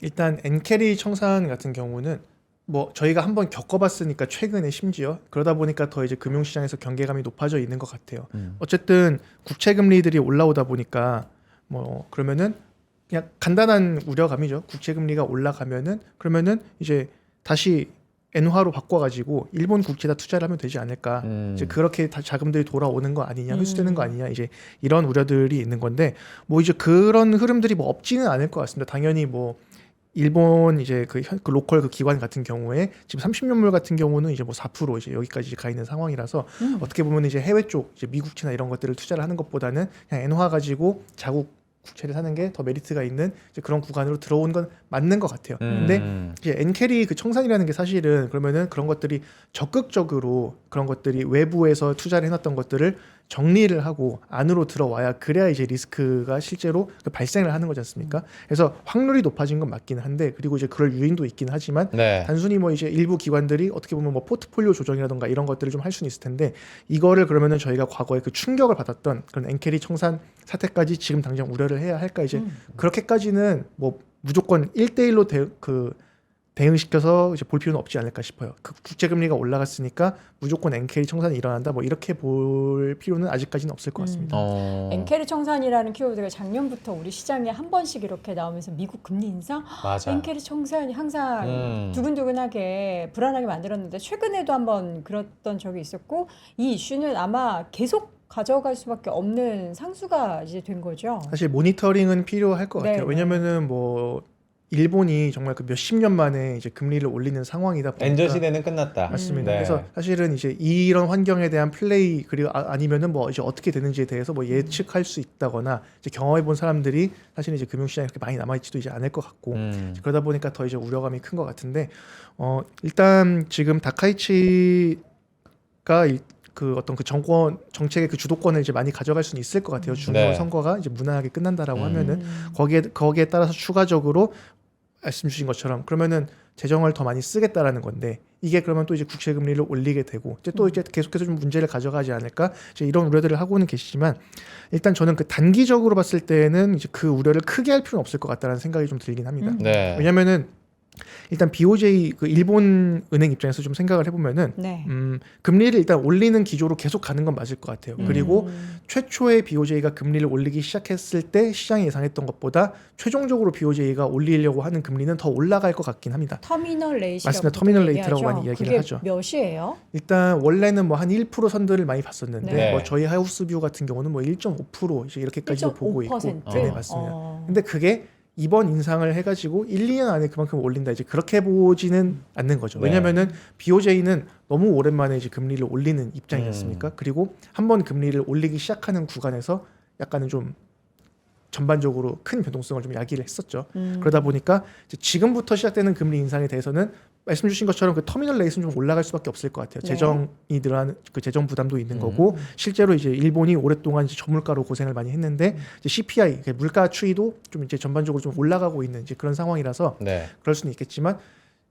일단 엔캐리 청산 같은 경우는 뭐 저희가 한번 겪어봤으니까 최근에 심지어 그러다 보니까 더 이제 금융시장에서 경계감이 높아져 있는 것 같아요. 어쨌든 국채 금리들이 올라오다 보니까 뭐 그러면은 그냥 간단한 우려감이죠. 국채 금리가 올라가면은 그러면은 이제 다시 엔화로 바꿔가지고 일본 국채에다 투자를 하면 되지 않을까. 이제 그렇게 다 자금들이 돌아오는 거 아니냐, 회수되는 거 아니냐, 이제 이런 우려들이 있는 건데 뭐 이제 그런 흐름들이 뭐 없지는 않을 것 같습니다. 당연히 뭐 일본 이제 그 로컬 그 기관 같은 경우에 지금 30년물 같은 경우는 이제 뭐 4% 이제 여기까지 가 있는 상황이라서 어떻게 보면 이제 해외 쪽 이제 미국채나 이런 것들을 투자를 하는 것보다는 그냥 엔화 가지고 자국 국채를 사는 게 더 메리트가 있는 이제 그런 구간으로 들어온 건 맞는 것 같아요. 근데 이제 엔캐리 그 청산이라는 게 사실은 그러면은 그런 것들이 적극적으로 그런 것들이 외부에서 투자를 해놨던 것들을 정리를 하고 안으로 들어와야 그래야 이제 리스크가 실제로 발생을 하는 거지 않습니까? 그래서 확률이 높아진 건 맞긴 한데 그리고 이제 그럴 유인도 있긴 하지만 네. 단순히 뭐 이제 일부 기관들이 어떻게 보면 뭐 포트폴리오 조정이라던가 이런 것들을 좀 할 수는 있을 텐데 이거를 그러면은 저희가 과거에 그 충격을 받았던 그런 엔캐리 청산 사태까지 지금 당장 우려를 해야 할까 이제 그렇게까지는 뭐 무조건 1대1로 대응시켜서 이제 볼 필요는 없지 않을까 싶어요. 그 국제 금리가 올라갔으니까 무조건 엔캐리 청산이 일어난다. 뭐 이렇게 볼 필요는 아직까지는 없을 것 같습니다. 엔캐리 청산이라는 키워드가 작년부터 우리 시장에 한 번씩 이렇게 나오면서 미국 금리 인상, 맞아. 엔캐리 청산이 항상 두근두근하게 불안하게 만들었는데 최근에도 한번 그랬던 적이 있었고 이 이슈는 아마 계속 가져갈 수밖에 없는 상수가 이제 된 거죠. 사실 모니터링은 필요할 것 같아요. 네, 왜냐면은 뭐 일본이 정말 그 몇십 년 만에 이제 금리를 올리는 상황이다 보니까 엔저 시대는 끝났다. 맞습니다. 네. 그래서 사실은 이제 이런 환경에 대한 플레이 그리고 아니면은 뭐 이제 어떻게 되는지에 대해서 뭐 예측할 수 있다거나 이제 경험해 본 사람들이 사실 이제 금융시장에 그렇게 많이 남아 있지도 이제 않을 것 같고 그러다 보니까 더 이제 우려감이 큰 것 같은데 일단 지금 다카이치가 그 어떤 그 정책의 그 주도권을 이제 많이 가져갈 수는 있을 것 같아요. 중요한 네. 선거가 이제 무난하게 끝난다라고 하면은 거기에 따라서 추가적으로 말씀 주신 것처럼 그러면은 재정을 더 많이 쓰겠다라는 건데 이게 그러면 또 이제 국채 금리를 올리게 되고 이제 또 이제 계속해서 좀 문제를 가져가지 않을까 이제 이런 우려들을 하고는 계시지만 일단 저는 그 단기적으로 봤을 때는 이제 그 우려를 크게 할 필요는 없을 것 같다라는 생각이 좀 들긴 합니다. 네. 왜냐면은 일단 BOJ 그 일본 은행 입장에서 좀 생각을 해보면은 네. 금리를 일단 올리는 기조로 계속 가는 건 맞을 것 같아요. 그리고 최초에 BOJ가 금리를 올리기 시작했을 때 시장이 예상했던 것보다 최종적으로 BOJ가 올리려고 하는 금리는 더 올라갈 것 같긴 합니다. 터미널 레이트라고 맞습니다. 터미널 레이트라고 많이 이야기를 그게 하죠. 몇이에요? 일단 원래는 뭐 한 1% 선들을 많이 봤었는데 네. 뭐 저희 하우스뷰 같은 경우는 뭐 1.5% 이제 이렇게까지도 보고 있고 1.5%? 네, 맞습니다. 근데 그게 이번 인상을 해가지고 1, 2년 안에 그만큼 올린다 이제 그렇게 보지는 않는 거죠. 네. 왜냐면은 BOJ는 너무 오랜만에 이제 금리를 올리는 입장이었습니까? 그리고 한번 금리를 올리기 시작하는 구간에서 약간은 좀 전반적으로 큰 변동성을 좀 야기를 했었죠. 그러다 보니까 이제 지금부터 시작되는 금리 인상에 대해서는 말씀 주신 것처럼 그 터미널 레이트는 좀 올라갈 수밖에 없을 것 같아요. 네. 재정이 늘어나는 그 재정 부담도 있는 거고 실제로 이제 일본이 오랫동안 이제 저물가로 고생을 많이 했는데 이제 CPI 그러니까 물가 추이도 좀 이제 전반적으로 좀 올라가고 있는 이제 그런 상황이라서 네. 그럴 수는 있겠지만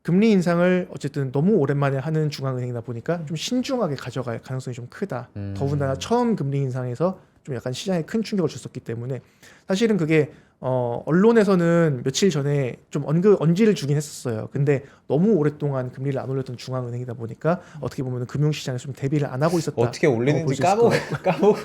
금리 인상을 어쨌든 너무 오랜만에 하는 중앙은행이다 보니까 좀 신중하게 가져갈 가능성이 좀 크다. 더군다나 처음 금리 인상에서 좀 약간 시장에 큰 충격을 줬었기 때문에 사실은 그게 언론에서는 며칠 전에 좀 언지를 주긴 했었어요. 근데 너무 오랫동안 금리를 안 올렸던 중앙은행이다 보니까 어떻게 보면 금융시장에서 좀 대비를 안 하고 있었다. 어떻게 올리는지 까먹은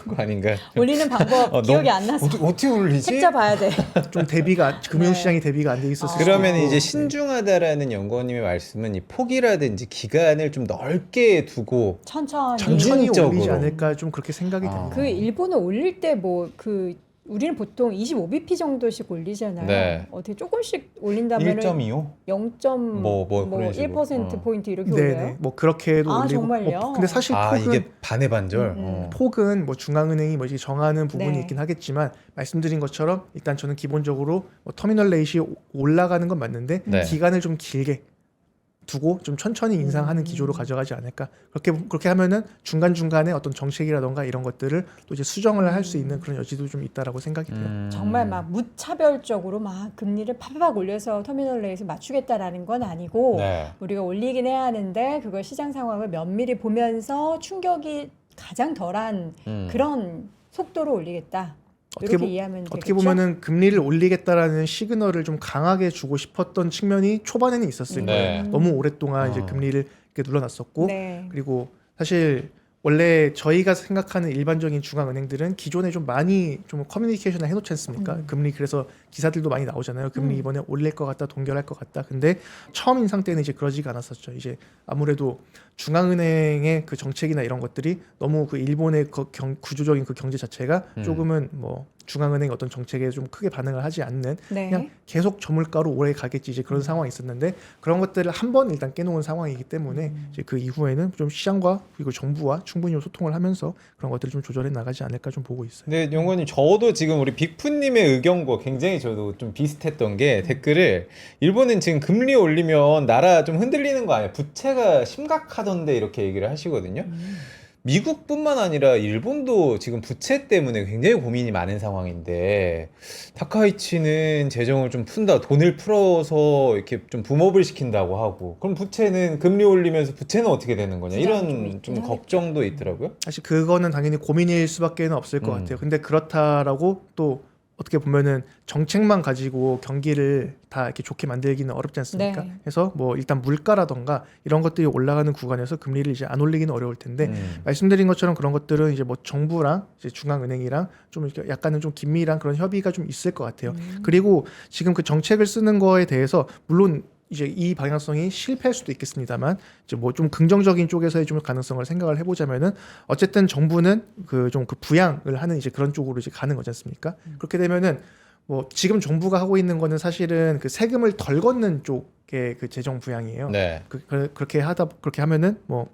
거 아닌가요? 올리는 방법 기억이 안 나서 어떻게 올리지? 책자 봐야 돼. 좀 대비가 금융시장이 대비가 안 돼 있었을 수도 그러면 있고. 이제 신중하다라는 연구원님의 말씀은 이 폭이라든지 기간을 좀 넓게 두고 천천히. 천천히 점진적으로. 올리지 않을까 좀 그렇게 생각이 됩니다. 그 일본은 올릴 때 뭐 그 우리는 보통 25bp 정도씩 올리잖아요. 네. 어떻게 조금씩 올린다면 1.25? 0. 뭐 그런 식으로. 1% 포인트 이렇게 네네. 올려요. 뭐 그렇게도 아, 올리고. 정말요? 근데 사실 아 폭은 이게 반의 반절. 폭은 뭐 중앙은행이 뭐 이제 정하는 부분이 네. 있긴 하겠지만 말씀드린 것처럼 일단 저는 기본적으로 뭐 터미널 레이시 올라가는 건 맞는데 네. 기간을 좀 길게 두고 좀 천천히 인상하는 기조로 가져가지 않을까. 그렇게 하면은 중간 중간에 어떤 정책이라던가 이런 것들을 또 이제 수정을 할 수 있는 그런 여지도 좀 있다라고 생각이 돼요. 정말 막 무차별적으로 막 금리를 팍팍 올려서 터미널 레이트 맞추겠다라는 건 아니고 네. 우리가 올리긴 해야 하는데 그걸 시장 상황을 면밀히 보면서 충격이 가장 덜한 그런 속도로 올리겠다. 이렇게 이해하면 되겠죠? 어떻게 보면은 금리를 올리겠다라는 시그널을 좀 강하게 주고 싶었던 측면이 초반에는 있었을 네. 거예요. 너무 오랫동안 이제 금리를 이렇게 눌러놨었고 네. 그리고 사실 원래 저희가 생각하는 일반적인 중앙은행들은 기존에 좀 많이 좀 커뮤니케이션을 해놓지 않습니까? 금리 그래서 기사들도 많이 나오잖아요. 금리 이번에 올릴 것 같다, 동결할 것 같다. 근데 처음 인상 때는 이제 그러지가 않았었죠. 이제 아무래도 중앙은행의 그 정책이나 이런 것들이 너무 그 일본의 구조적인 그 경제 자체가 조금은 뭐 중앙은행 어떤 정책에 좀 크게 반응을 하지 않는 네. 그냥 계속 저물가로 오래 가겠지 이제 그런 상황이 있었는데 그런 것들을 한 번 일단 깨놓은 상황이기 때문에 이제 그 이후에는 좀 시장과 그리고 정부와 충분히 좀 소통을 하면서 그런 것들을 좀 조절해 나가지 않을까 좀 보고 있어요. 근데 연구원님 저도 지금 우리 빅푸님의 의견과 굉장히 저도 좀 비슷했던 게 댓글을 일본은 지금 금리 올리면 나라 좀 흔들리는 거 아니야? 부채가 심각하던데 이렇게 얘기를 하시거든요. 미국뿐만 아니라 일본도 지금 부채 때문에 굉장히 고민이 많은 상황인데 타카이치는 재정을 좀 푼다, 돈을 풀어서 이렇게 좀 붐업을 시킨다고 하고 그럼 부채는 금리 올리면서 부채는 어떻게 되는 거냐 부담이 좀 이런 있긴 좀 하겠죠. 걱정도 있더라고요. 사실 그거는 당연히 고민일 수밖에 없을 것 같아요. 근데 그렇다라고 또 어떻게 보면은 정책만 가지고 경기를 다 이렇게 좋게 만들기는 어렵지 않습니까? 네. 그래서 뭐 일단 물가라던가 이런 것들이 올라가는 구간에서 금리를 이제 안 올리기는 어려울 텐데 말씀드린 것처럼 그런 것들은 이제 뭐 정부랑 이제 중앙은행이랑 좀 이렇게 약간은 좀 긴밀한 그런 협의가 좀 있을 것 같아요. 그리고 지금 그 정책을 쓰는 거에 대해서 물론 이제 이 방향성이 실패할 수도 있겠습니다만 이제 뭐 좀 긍정적인 쪽에서의 좀 가능성을 생각을 해보자면은 어쨌든 정부는 그 좀 그 부양을 하는 이제 그런 쪽으로 이제 가는 거지 않습니까? 그렇게 되면은 뭐 지금 정부가 하고 있는 거는 사실은 그 세금을 덜 걷는 쪽의 그 재정 부양이에요. 네. 그렇게 하면은 뭐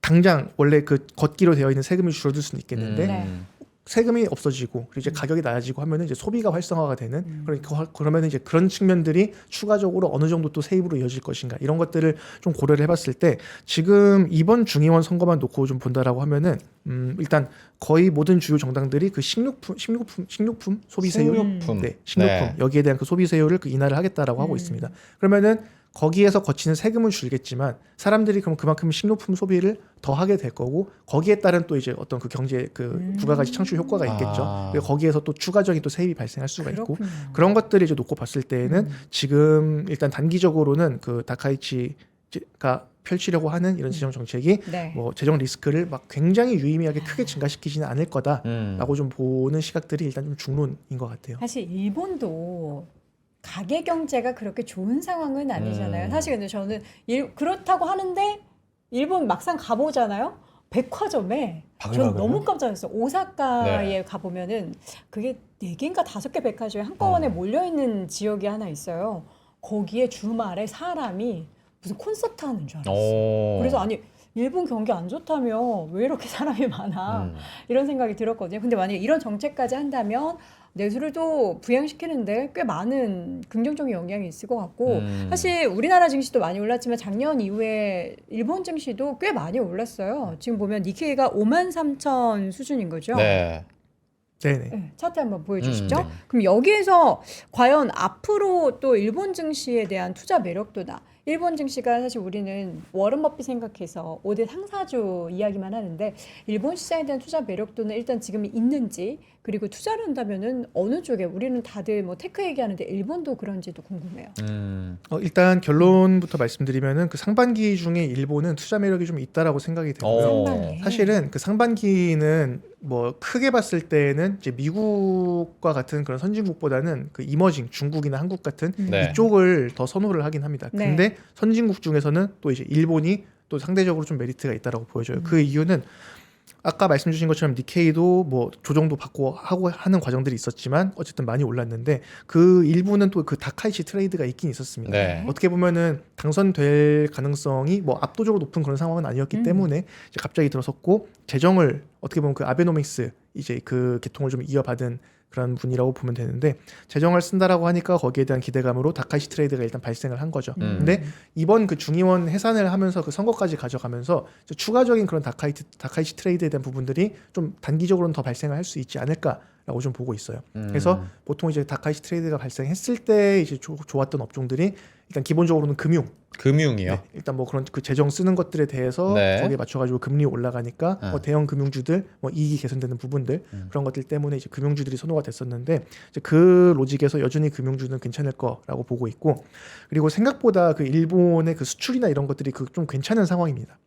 당장 원래 그 걷기로 되어 있는 세금이 줄어들 수는 있겠는데 네. 세금이 없어지고 그리고 이제 가격이 낮아지고 하면은 이제 소비가 활성화가 되는 그러면 이제 그런 측면들이 추가적으로 어느 정도 또 세입으로 이어질 것인가 이런 것들을 좀 고려를 해봤을 때 지금 이번 중의원 선거만 놓고 좀 본다라고 하면은 일단 거의 모든 주요 정당들이 그 식료품 소비세율 식료품. 네, 식료품 네. 여기에 대한 그 소비세율을 그 인하를 하겠다라고 하고 있습니다. 그러면은 거기에서 거치는 세금은 줄겠지만 사람들이 그럼 그만큼 식료품 소비를 더 하게 될 거고 거기에 따른 또 이제 어떤 그 경제 그 부가가치 창출 효과가 있겠죠. 아. 그리고 거기에서 또 추가적인 또 세입이 발생할 수가 있고 그렇군요. 그런 것들을 이제 놓고 봤을 때에는 지금 일단 단기적으로는 그 다카이치가 펼치려고 하는 이런 재정 정책이 네. 뭐 재정 리스크를 막 굉장히 유의미하게 크게 증가시키지는 않을 거다라고 좀 보는 시각들이 일단 좀 중론인 것 같아요. 사실 일본도 가계 경제가 그렇게 좋은 상황은 아니잖아요. 사실 근데 저는 그렇다고 하는데 일본 막상 가보잖아요. 백화점에 저는 바글바글해요? 너무 깜짝 놀랐어요. 오사카에 네. 가보면은 그게 4개인가 5개 백화점이 한꺼번에 몰려있는 지역이 하나 있어요. 거기에 주말에 사람이 무슨 콘서트 하는 줄 알았어요. 오. 그래서 아니 일본 경기 안 좋다며 왜 이렇게 사람이 많아 이런 생각이 들었거든요. 근데 만약에 이런 정책까지 한다면 내수를 또 부양시키는데 꽤 많은 긍정적인 영향이 있을 것 같고 사실 우리나라 증시도 많이 올랐지만 작년 이후에 일본 증시도 꽤 많이 올랐어요. 지금 보면 니케이가 53,000 수준인 거죠. 네. 네네. 네, 차트 한번 보여주시죠. 네. 그럼 여기에서 과연 앞으로 또 일본 증시에 대한 투자 매력도나 일본 증시가 사실 우리는 워런 버핏 생각해서 5대 상사주 이야기만 하는데 일본 시장에 대한 투자 매력도는 일단 지금 있는지 그리고 투자를 한다면은 어느 쪽에 우리는 다들 뭐 테크 얘기하는데 일본도 그런지도 궁금해요. 일단 결론부터 말씀드리면은 그 상반기 중에 일본은 투자 매력이 좀 있다라고 생각이 되고요. 상반기. 사실은 그 상반기는 뭐 크게 봤을 때는 이제 미국과 같은 그런 선진국보다는 그 이머징 중국이나 한국 같은 네. 이쪽을 더 선호를 하긴 합니다. 네. 근데 선진국 중에서는 또 이제 일본이 또 상대적으로 좀 메리트가 있다라고 보여져요. 그 이유는 아까 말씀 주신 것처럼 니케이도 뭐 조정도 받고 하고 하는 과정들이 있었지만 어쨌든 많이 올랐는데 그 일부는 또 그 다카이치 트레이드가 있긴 있었습니다. 네. 어떻게 보면은 당선될 가능성이 뭐 압도적으로 높은 그런 상황은 아니었기 때문에 이제 갑자기 들어섰고 재정을 어떻게 보면 그 아베노믹스 이제 그 계통을 좀 이어받은 그런 분이라고 보면 되는데 재정을 쓴다라고 하니까 거기에 대한 기대감으로 다카이치 트레이드가 일단 발생을 한 거죠. 근데 이번 그 중의원 해산을 하면서 그 선거까지 가져가면서 추가적인 그런 다카이치 트레이드에 대한 부분들이 좀 단기적으로는 더 발생을 할 수 있지 않을까라고 좀 보고 있어요. 그래서 보통 이제 다카이치 트레이드가 발생했을 때 이제 좋았던 업종들이 일단 기본적으로는 금융이요. 네, 일단 뭐 그런 그 재정 쓰는 것들에 대해서 네. 거기에 맞춰가지고 금리 올라가니까 뭐 대형 금융주들 뭐 이익이 개선되는 부분들 그런 것들 때문에 이제 금융주들이 선호가 됐었는데 이제 그 로직에서 여전히 금융주는 괜찮을 거라고 보고 있고 그리고 생각보다 그 일본의 그 수출이나 이런 것들이 그 좀 괜찮은 상황입니다.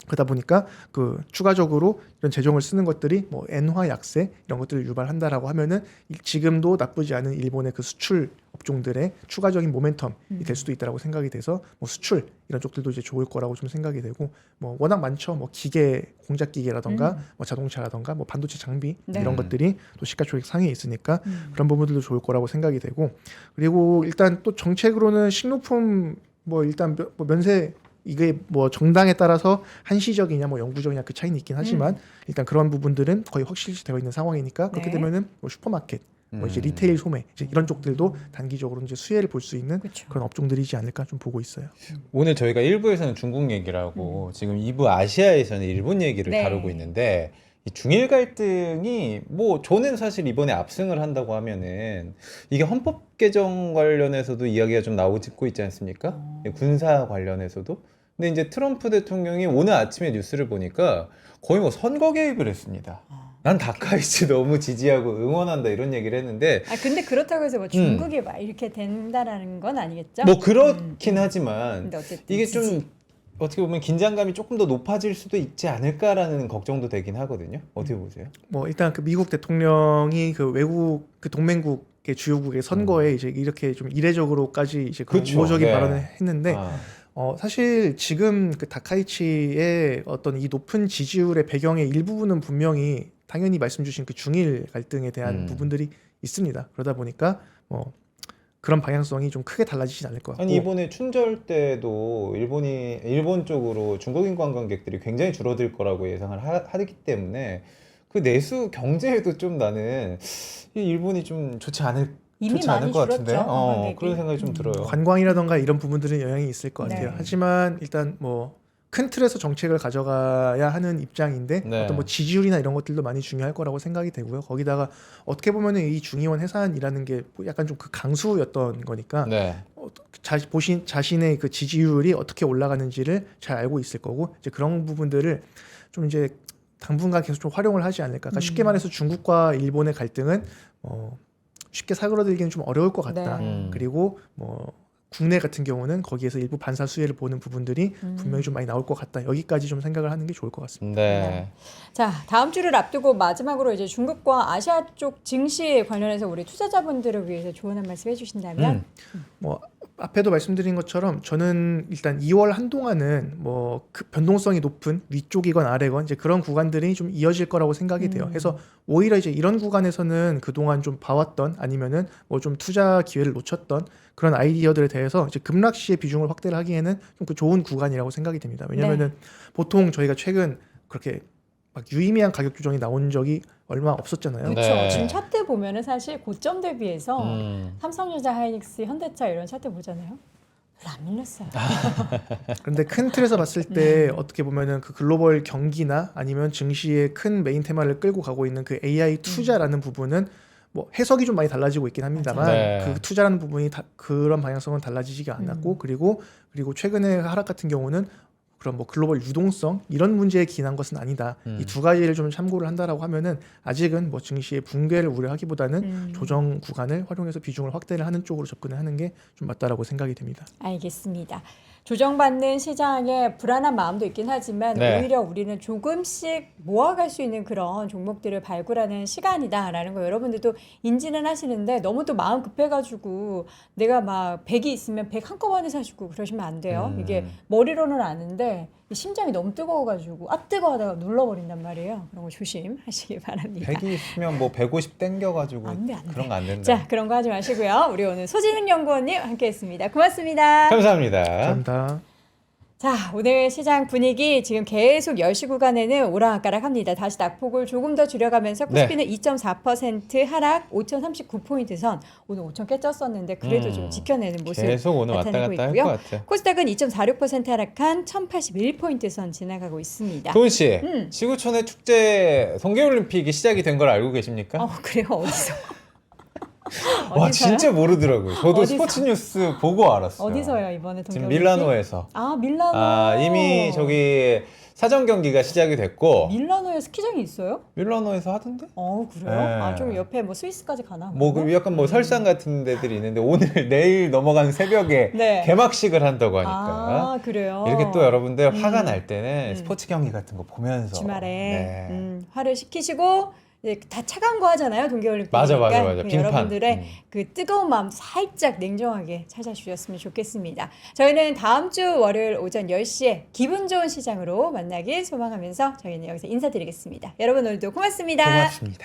그러다 보니까 그 추가적으로 이런 재정을 쓰는 것들이 뭐 엔화 약세 이런 것들을 유발한다라고 하면은 지금도 나쁘지 않은 일본의 그 수출 업종들의 추가적인 모멘텀이 될 수도 있다라고 생각이 돼서 뭐 수출 이런 쪽들도 이제 좋을 거라고 좀 생각이 되고 뭐 워낙 많죠. 뭐 기계 공작 기계라던가 뭐 자동차라던가 뭐 반도체 장비 네. 이런 것들이 또 시가총액 상위에 있으니까 그런 부분들도 좋을 거라고 생각이 되고 그리고 일단 또 정책으로는 식료품 뭐 일단 뭐 면세 이게 뭐 정당에 따라서 한시적이냐 뭐 영구적이냐 그 차이는 있긴 하지만 일단 그런 부분들은 거의 확실시되어 있는 상황이니까 그렇게 네. 되면은 뭐 슈퍼마켓 뭐 이제 리테일 소매 이제 이런 쪽들도 단기적으로 이제 수혜를 볼 수 있는 그쵸. 그런 업종들이지 않을까 좀 보고 있어요. 오늘 저희가 1부에서는 중국 얘기를 하고 지금 2부 아시아에서는 일본 얘기를 네. 다루고 있는데 이 중일 갈등이 뭐 저는 사실 이번에 압승을 한다고 하면은 이게 헌법 개정 관련해서도 이야기가 좀 나오고 있지 않습니까? 군사 관련해서도. 근데 이제 트럼프 대통령이 오늘 아침에 뉴스를 보니까 거의 뭐 선거 개입을 했습니다. 난 다카이치 너무 지지하고 응원한다 이런 얘기를 했는데 아 근데 그렇다고 해서 뭐 중국이 막 이렇게 된다라는 건 아니겠죠? 뭐 그렇긴 하지만 근데 어쨌든 이게 지지. 좀 어떻게 보면 긴장감이 조금 더 높아질 수도 있지 않을까라는 걱정도 되긴 하거든요. 어떻게 보세요? 뭐 일단 그 미국 대통령이 그 외국 그 동맹국의 주요국의 선거에 이제 이렇게 좀 이례적으로까지 이제 그 그쵸. 우호적인 네. 발언을 했는데 아, 사실 지금 그 다카이치의 어떤 이 높은 지지율의 배경의 일부분은 분명히 당연히 말씀 주신 그 중일 갈등에 대한 부분들이 있습니다. 그러다 보니까 뭐 그런 방향성이 좀 크게 달라지진 않을 것 같고 아니 이번에 춘절 때도 일본 쪽으로 중국인 관광객들이 굉장히 줄어들 거라고 예상을 하기 때문에 그 내수 경제에도 좀 나는 이 일본이 좀 좋지 않을 이미 좋지 않을 많이 것 같은데 줄었죠, 관광객이. 그런 생각이 좀 들어요. 관광이라던가 이런 부분들은 영향이 있을 것 같아요. 네. 하지만 일단 뭐 큰 틀에서 정책을 가져가야 하는 입장인데 네. 어떤 뭐 지지율이나 이런 것들도 많이 중요할 거라고 생각이 되고요. 거기다가 어떻게 보면은 이 중의원 해산이라는 게 약간 좀 그 강수였던 거니까 네. 자신의 그 지지율이 어떻게 올라가는지를 잘 알고 있을 거고 이제 그런 부분들을 좀 이제 당분간 계속 좀 활용을 하지 않을까. 그러니까 쉽게 말해서 중국과 일본의 갈등은 쉽게 사그러들기는 좀 어려울 것 같다. 네. 그리고 뭐 국내 같은 경우는 거기에서 일부 반사 수혜를 보는 부분들이 분명히 좀 많이 나올 것 같다. 여기까지 좀 생각을 하는 게 좋을 것 같습니다. 네. 자, 다음 주를 앞두고 마지막으로 이제 중국과 아시아 쪽 증시 관련해서 우리 투자자분들을 위해서 조언 한 말씀 해주신다면 뭐 앞에도 말씀드린 것처럼 저는 일단 2월 한동안은 뭐 그 변동성이 높은 위쪽이건 아래건 이제 그런 구간들이 좀 이어질 거라고 생각이 돼요. 그래서 오히려 이제 이런 구간에서는 그동안 좀 봐왔던 아니면은 뭐 좀 투자 기회를 놓쳤던 그런 아이디어들에 대해서 이제 급락 시의 비중을 확대를 하기에는 좀 그 좋은 구간이라고 생각이 됩니다. 왜냐면은 보통 저희가 최근 그렇게 막 유의미한 가격 조정이 나온 적이 얼마 없었잖아요. 그렇죠. 네. 지금 차트 보면은 사실 고점 대비해서 음. 삼성전자, 하이닉스, 현대차 이런 차트 보잖아요. 별로 안 밀렸어요. 그런데 큰 틀에서 봤을 때 어떻게 보면은 그 글로벌 경기나 아니면 증시의 큰 메인 테마를 끌고 가고 있는 그 AI 투자라는 부분은 뭐 해석이 좀 많이 달라지고 있긴 합니다만 네. 그 투자라는 부분이 그런 방향성은 달라지지가 않았고 그리고 최근에 하락 같은 경우는 그런 뭐 글로벌 유동성 이런 문제에 기인한 것은 아니다. 이 두 가지를 좀 참고를 한다라고 하면은 아직은 뭐 증시의 붕괴를 우려하기보다는 조정 구간을 활용해서 비중을 확대를 하는 쪽으로 접근을 하는 게 좀 맞다라고 생각이 됩니다. 알겠습니다. 조정받는 시장에 불안한 마음도 있긴 하지만 네. 오히려 우리는 조금씩 모아갈 수 있는 그런 종목들을 발굴하는 시간이다라는 거 여러분들도 인지는 하시는데 너무 또 마음 급해가지고 내가 막 100이 있으면 100 한꺼번에 사시고 그러시면 안 돼요. 이게 머리로는 아는데 심장이 너무 뜨거워가지고 뜨거워 하다가 눌러버린단 말이에요. 그런 거 조심하시기 바랍니다. 100이 있으면 뭐 150 땡겨가지고 안 돼, 안 돼. 그런 거 안 된다. 자, 그런 거 하지 마시고요. 우리 오늘 소진훈 연구원님 함께했습니다. 고맙습니다. 감사합니다. 감사합니다. 자, 오늘 시장 분위기 지금 계속 10시 구간에는 오락가락합니다. 다시 낙폭을 조금 더 줄여가면서 코스피는 2.4% 하락 5,039포인트 선. 오늘 5,000 깨졌었는데 그래도 좀 지켜내는 모습 계속 오늘 왔다 나타내고 갔다 할 있고요. 것 같아요. 코스닥은 2.46% 하락한 1,081포인트 선 지나가고 있습니다. 도훈 씨, 지구촌의 축제 동계올림픽이 시작이 된 걸 알고 계십니까? 그래요? 어디서? 와, 어디서요? 진짜 모르더라고요. 저도 어디서? 스포츠 뉴스 보고 알았어요. 어디서요 이번에 지금 동계올림픽? 밀라노에서. 밀라노. 이미 저기 사전 경기가 시작이 됐고 밀라노에 스키장이 있어요? 밀라노에서 하던데? 그래요? 네. 좀 옆에 뭐 스위스까지 가나? 뭐 그러면? 그 약간 뭐 설상 같은 데들이 있는데 오늘 내일 넘어가는 새벽에 네. 개막식을 한다고 하니까 그래요. 이렇게 또 여러분들 화가 날 때는 스포츠 경기 같은 거 보면서 주말에 네. 화를 식히시고 이제 다 차가운 거 하잖아요 동계올림픽. 맞아. 빙판. 여러분들의 그 뜨거운 마음 살짝 냉정하게 찾아주셨으면 좋겠습니다. 저희는 다음 주 월요일 오전 10시에 기분 좋은 시장으로 만나길 소망하면서 저희는 여기서 인사드리겠습니다. 여러분 오늘도 고맙습니다. 고맙습니다.